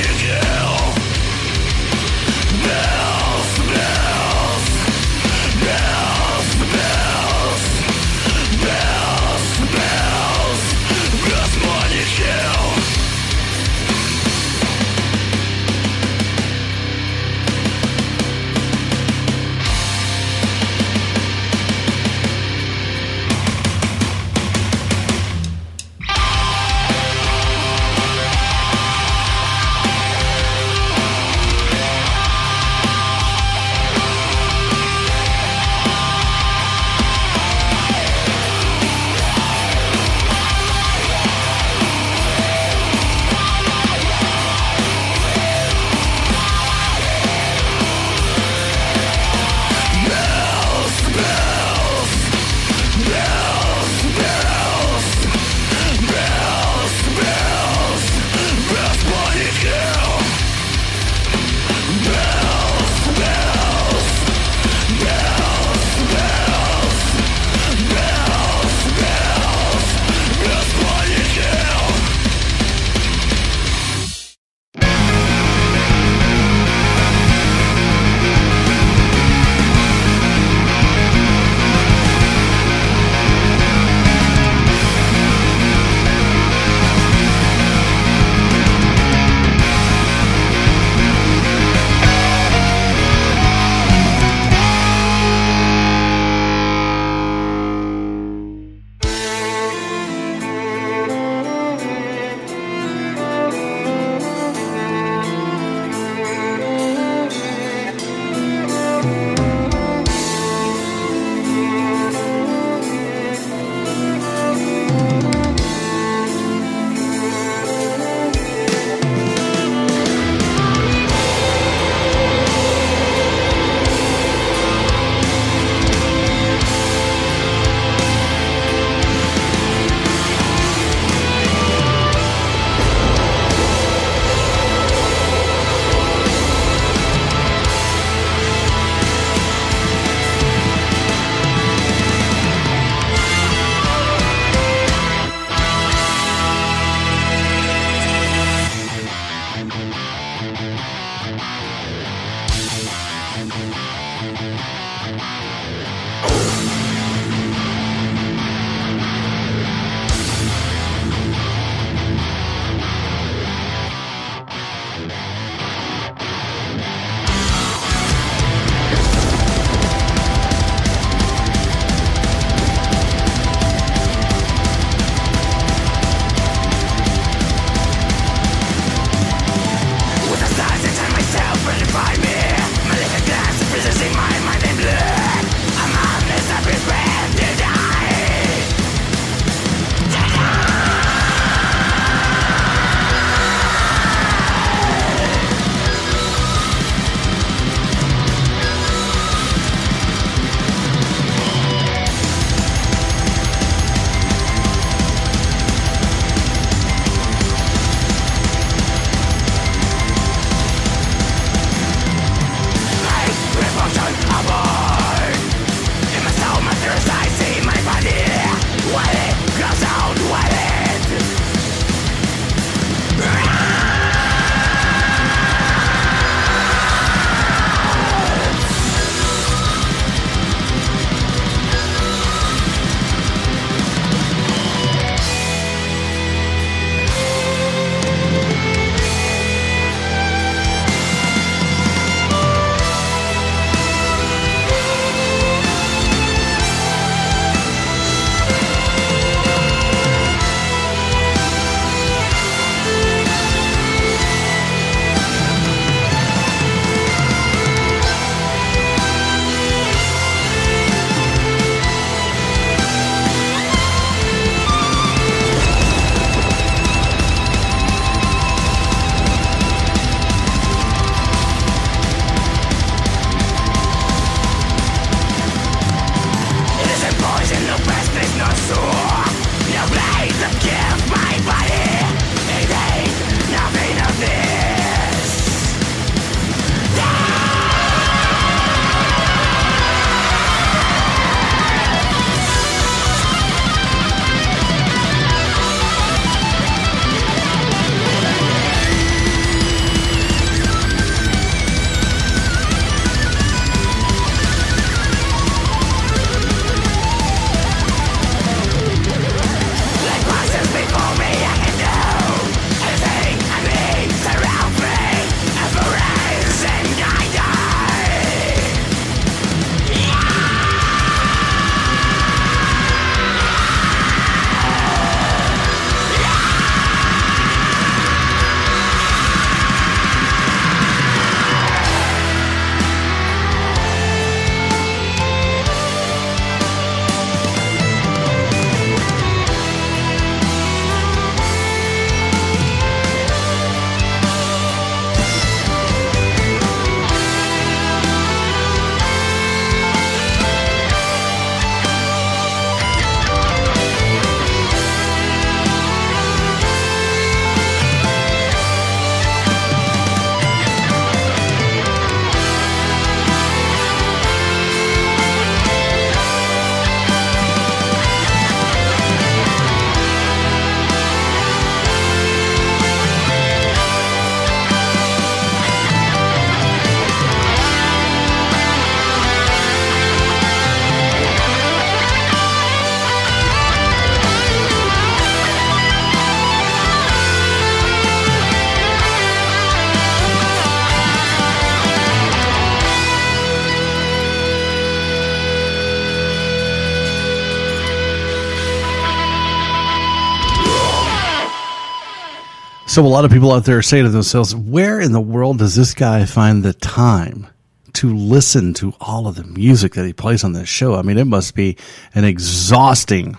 So a lot of people out there say to themselves, where in the world does this guy find the time to listen to all of the music that he plays on this show? I mean, it must be an exhausting,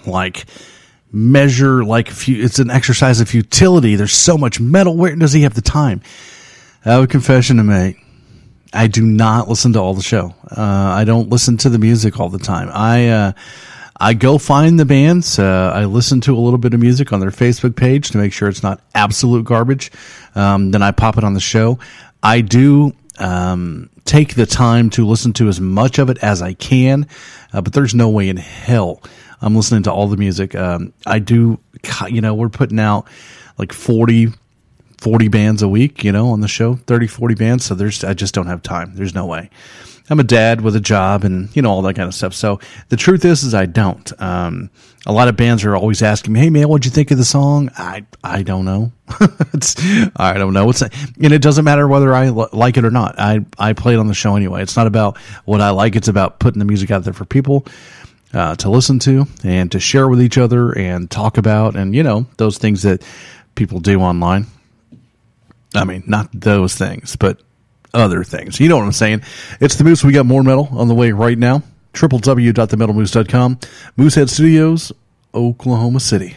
measure, it's an exercise of futility. There's so much metal. Where does he have the time? I have a confession to make. I do not listen to all the show. I don't listen to the music all the time. I go find the bands. I listen to a little bit of music on their Facebook page to make sure it's not absolute garbage. Then I pop it on the show. I do take the time to listen to as much of it as I can, but there's no way in hell I'm listening to all the music. I do, we're putting out 40 bands a week, on the show, 30, 40 bands. So I just don't have time. There's no way. I'm a dad with a job and, all that kind of stuff. So the truth is I don't. A lot of bands are always asking me, hey man, what'd you think of the song? I don't know. I don't know. And it doesn't matter whether I like it or not. I play it on the show anyway. It's not about what I like. It's about putting the music out there for people to listen to and to share with each other and talk about and, those things that people do online. I mean, not those things, but other things. You know what I'm saying? It's the Moose. We got more metal on the way right now. www.themetalmoose.com. Moosehead Studios, Oklahoma City.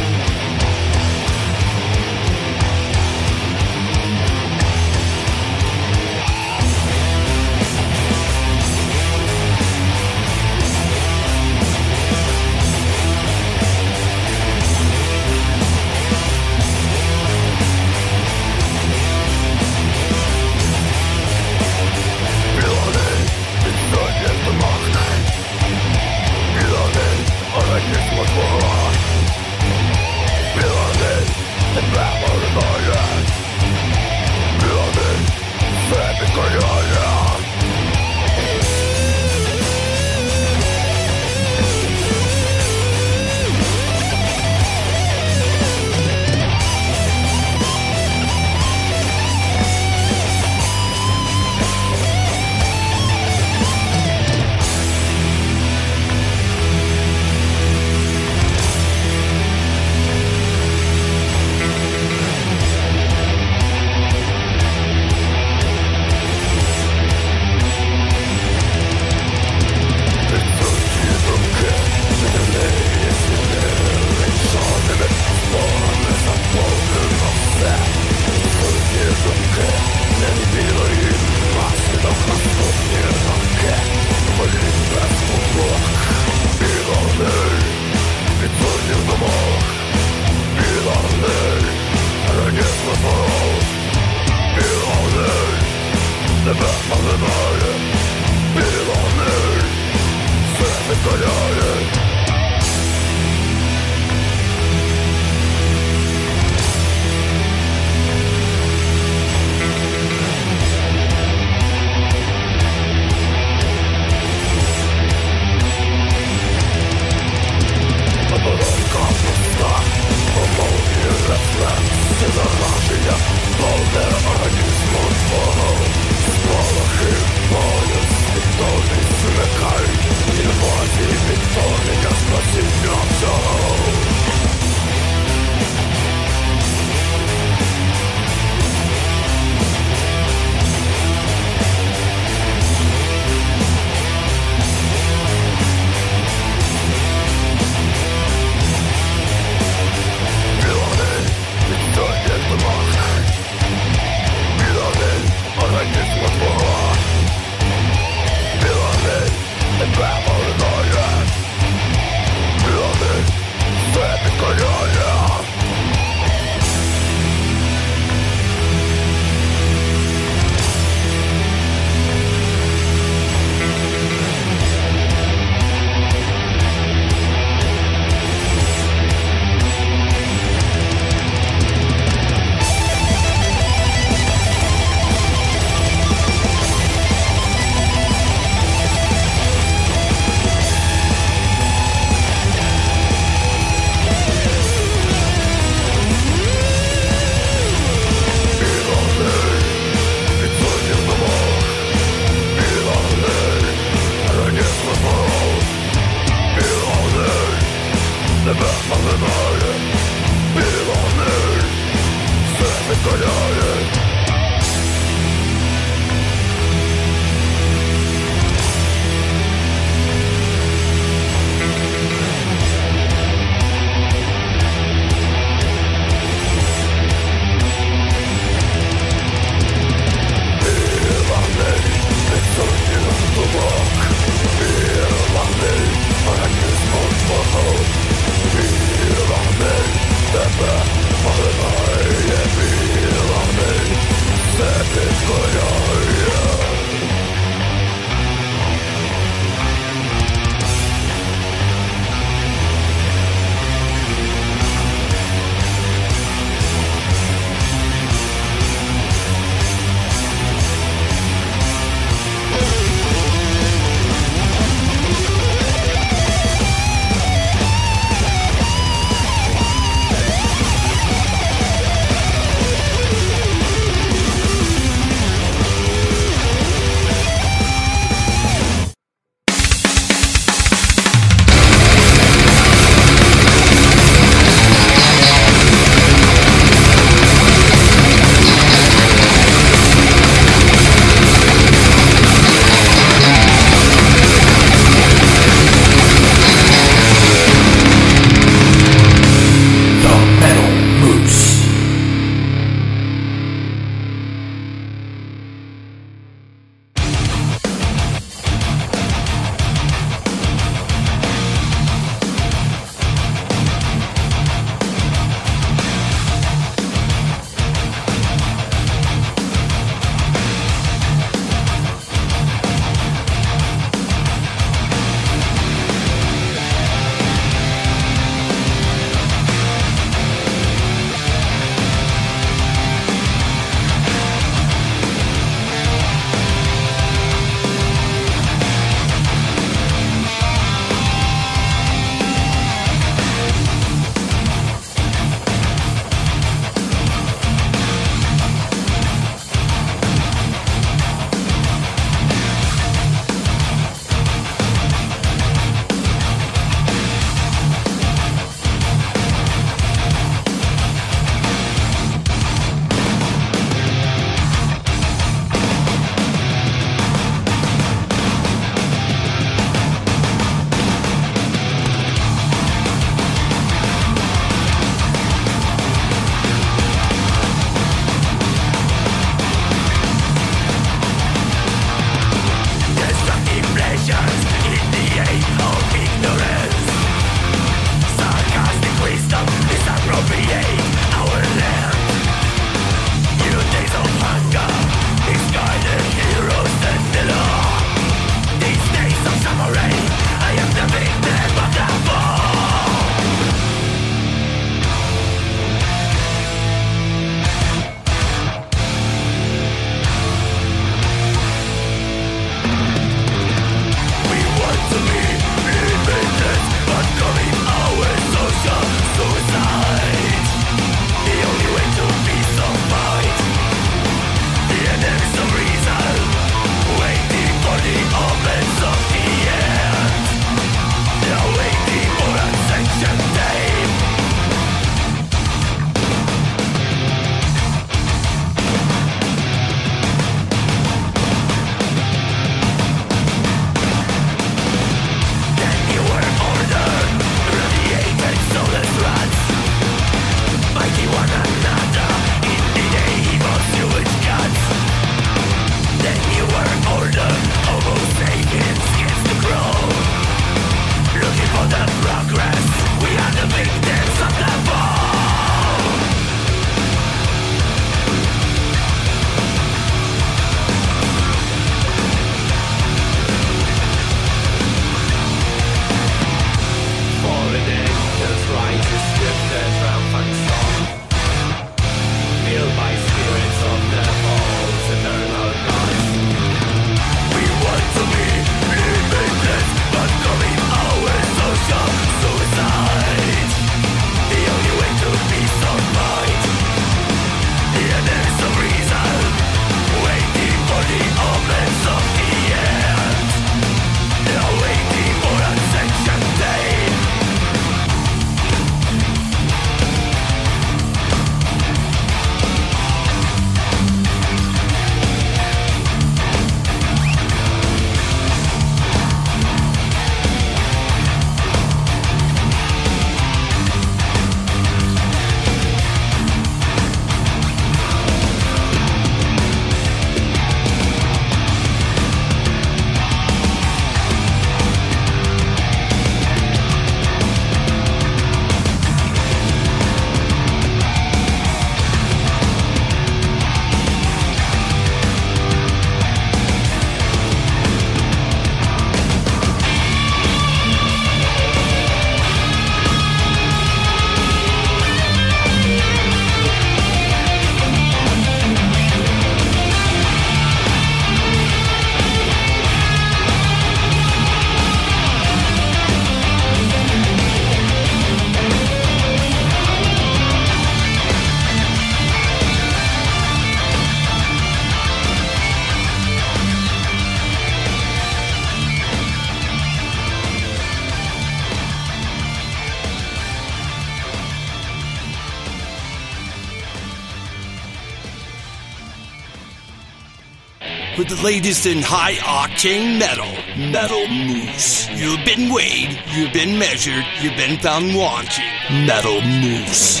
with the latest in high-octane metal. Metal Moose. You've been weighed, you've been measured, you've been found wanting. Metal Moose.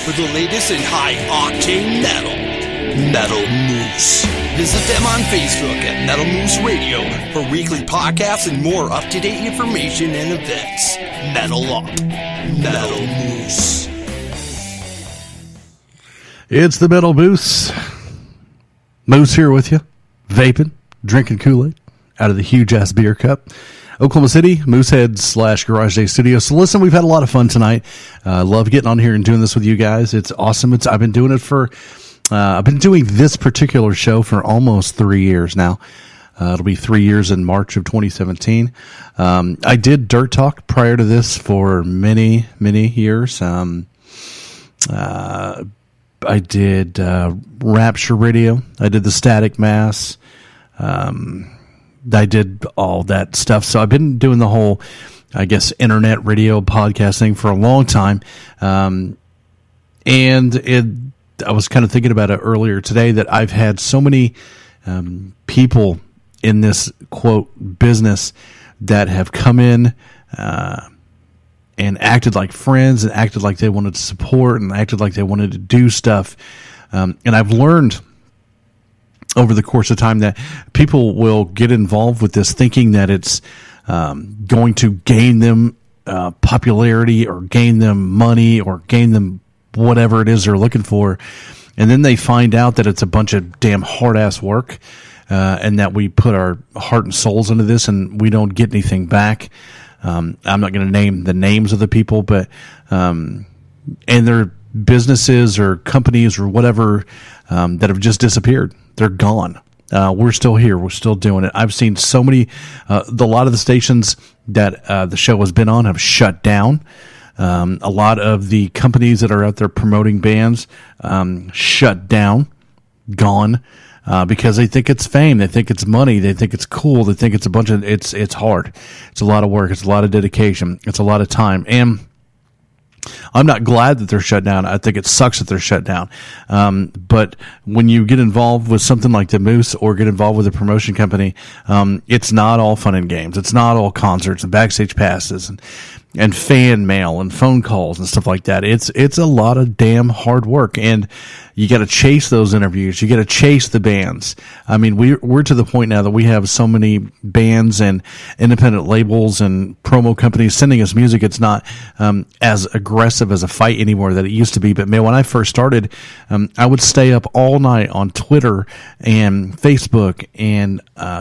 For the latest in high-octane metal. Metal Moose. Visit them on Facebook at Metal Moose Radio for weekly podcasts and more up-to-date information and events. Metal Up. Metal Moose. It's the Metal Moose. Moose here with you, vaping, drinking Kool-Aid out of the huge-ass beer cup. Oklahoma City, Moosehead / Garage Day Studio. So listen, we've had a lot of fun tonight. Love getting on here and doing this with you guys. It's awesome. I've been doing it for... I've been doing this particular show for almost 3 years now. It'll be 3 years in March of 2017. I did Dirt Talk prior to this for many, many years. I did Rapture Radio. I did the Static Mass. I did all that stuff. So I've been doing the whole, I guess, internet radio podcasting for a long time. I was kind of thinking about it earlier today that I've had so many people in this, quote, business that have come in and acted like friends and acted like they wanted to support and acted like they wanted to do stuff. And I've learned over the course of time that people will get involved with this thinking that it's going to gain them popularity or gain them money or gain them whatever it is they're looking for, and then they find out that it's a bunch of damn hard-ass work, and that we put our heart and souls into this and we don't get anything back. I'm not going to name the names of the people, but and their businesses or companies or whatever that have just disappeared. They're gone. We're still here. We're still doing it. I've seen so many, a lot of the stations that the show has been on have shut down. A lot of the companies that are out there promoting bands shut down, gone, because they think it's fame, they think it's money, they think it's cool, they think it's a bunch of it's hard, it's a lot of work, it's a lot of dedication, it's a lot of time, and I'm not glad that they're shut down. I think it sucks that they're shut down. But when you get involved with something like the Moose or get involved with a promotion company, it's not all fun and games. It's not all concerts and backstage passes and fan mail and phone calls and stuff like that. It's a lot of damn hard work, and you got to chase those interviews. You got to chase the bands. I mean, we're to the point now that we have so many bands and independent labels and promo companies sending us music. It's not as aggressive as a fight anymore that it used to be. But man, when I first started, I would stay up all night on Twitter and Facebook and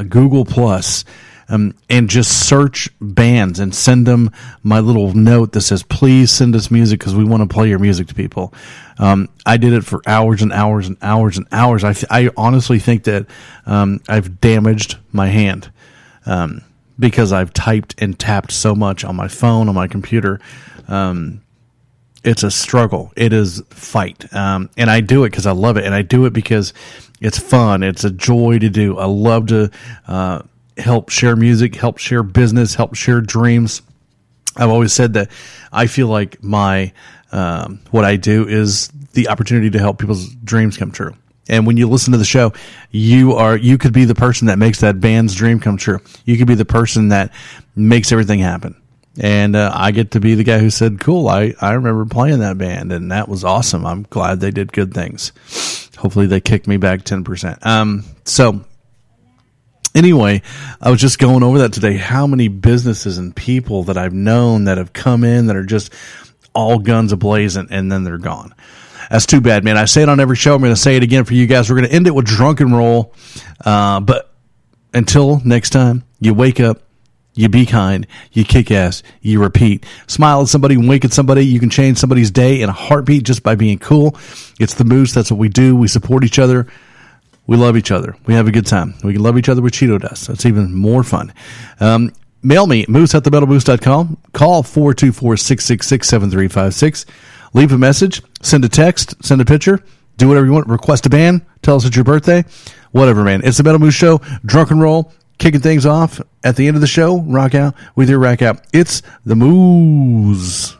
Google Plus. And just search bands and send them my little note that says, please send us music because we want to play your music to people. I did it for hours and hours and hours and hours. I honestly think that I've damaged my hand because I've typed and tapped so much on my phone, on my computer. It's a struggle. It is a fight. And I do it because I love it. And I do it because it's fun. It's a joy to do. I love to help share music, help share business, help share dreams. I've always said that I feel like my what I do is the opportunity to help people's dreams come true. And when you listen to the show, you could be the person that makes that band's dream come true. You could be the person that makes everything happen. And I get to be the guy who said, cool, I remember playing that band, and that was awesome. I'm glad they did good things. Hopefully they kicked me back 10%. So anyway, I was just going over that today, how many businesses and people that I've known that have come in that are just all guns ablazing, and then they're gone. That's too bad, man. I say it on every show. I'm going to say it again for you guys. We're going to end it with Drunk and Roll. But until next time, you wake up, you be kind, you kick ass, you repeat. Smile at somebody, wink at somebody. You can change somebody's day in a heartbeat just by being cool. It's the Moose. That's what we do. We support each other. We love each other. We have a good time. We can love each other with Cheeto dust. That's even more fun. Mail me, moose@themetalmoose.com. Call 424-666-7356. Leave a message. Send a text. Send a picture. Do whatever you want. Request a band. Tell us it's your birthday. Whatever, man. It's the Metal Moose Show. Drunk and Roll. Kicking things off at the end of the show. Rock out with your rack out. It's the Moose.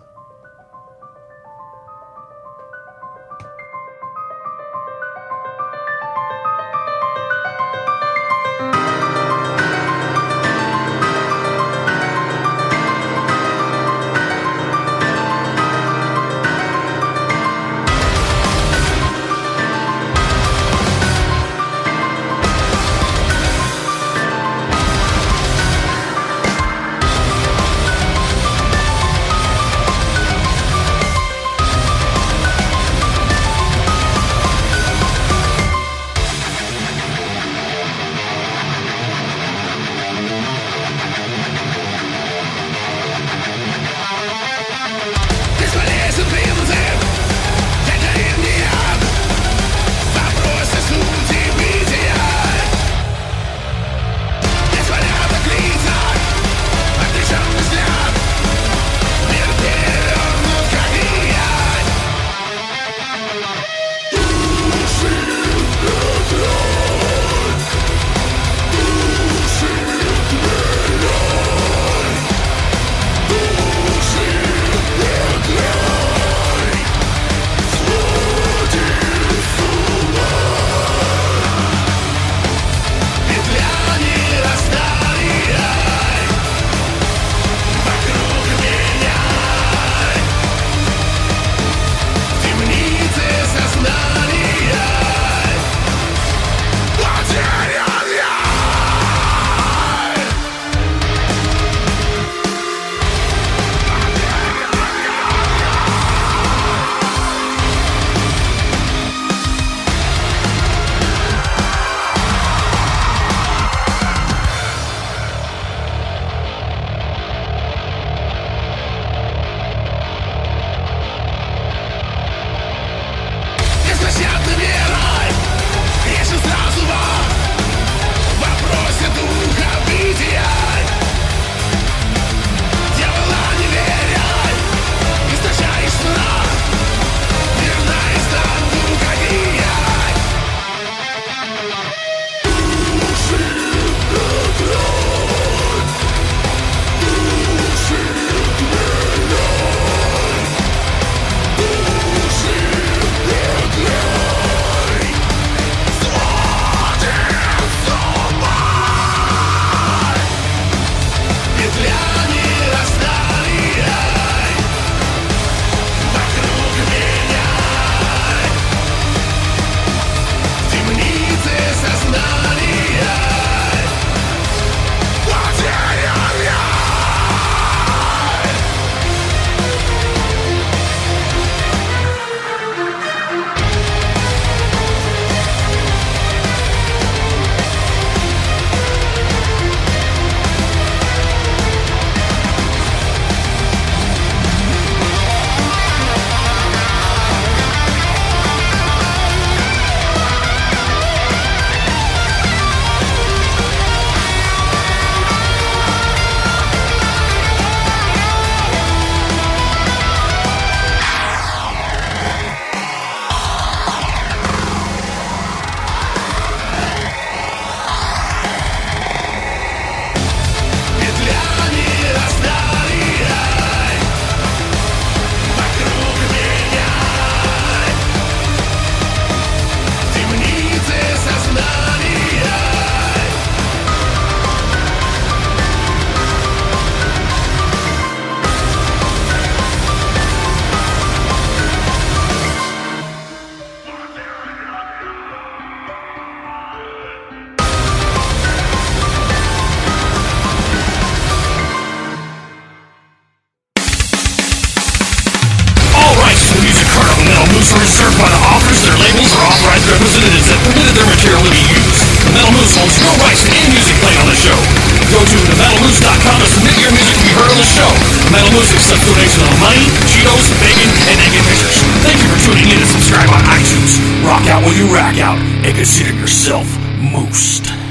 voluntarily be used. The Metal Moose owns no rights to any music played on the show. Go to themetalmoose.com to submit your music to be heard on the show. Metal Moose accepts donations of money, Cheetos, bacon, and naked pictures. Thank you for tuning in and subscribe on iTunes. Rock out when you rack out, and consider yourself moosed.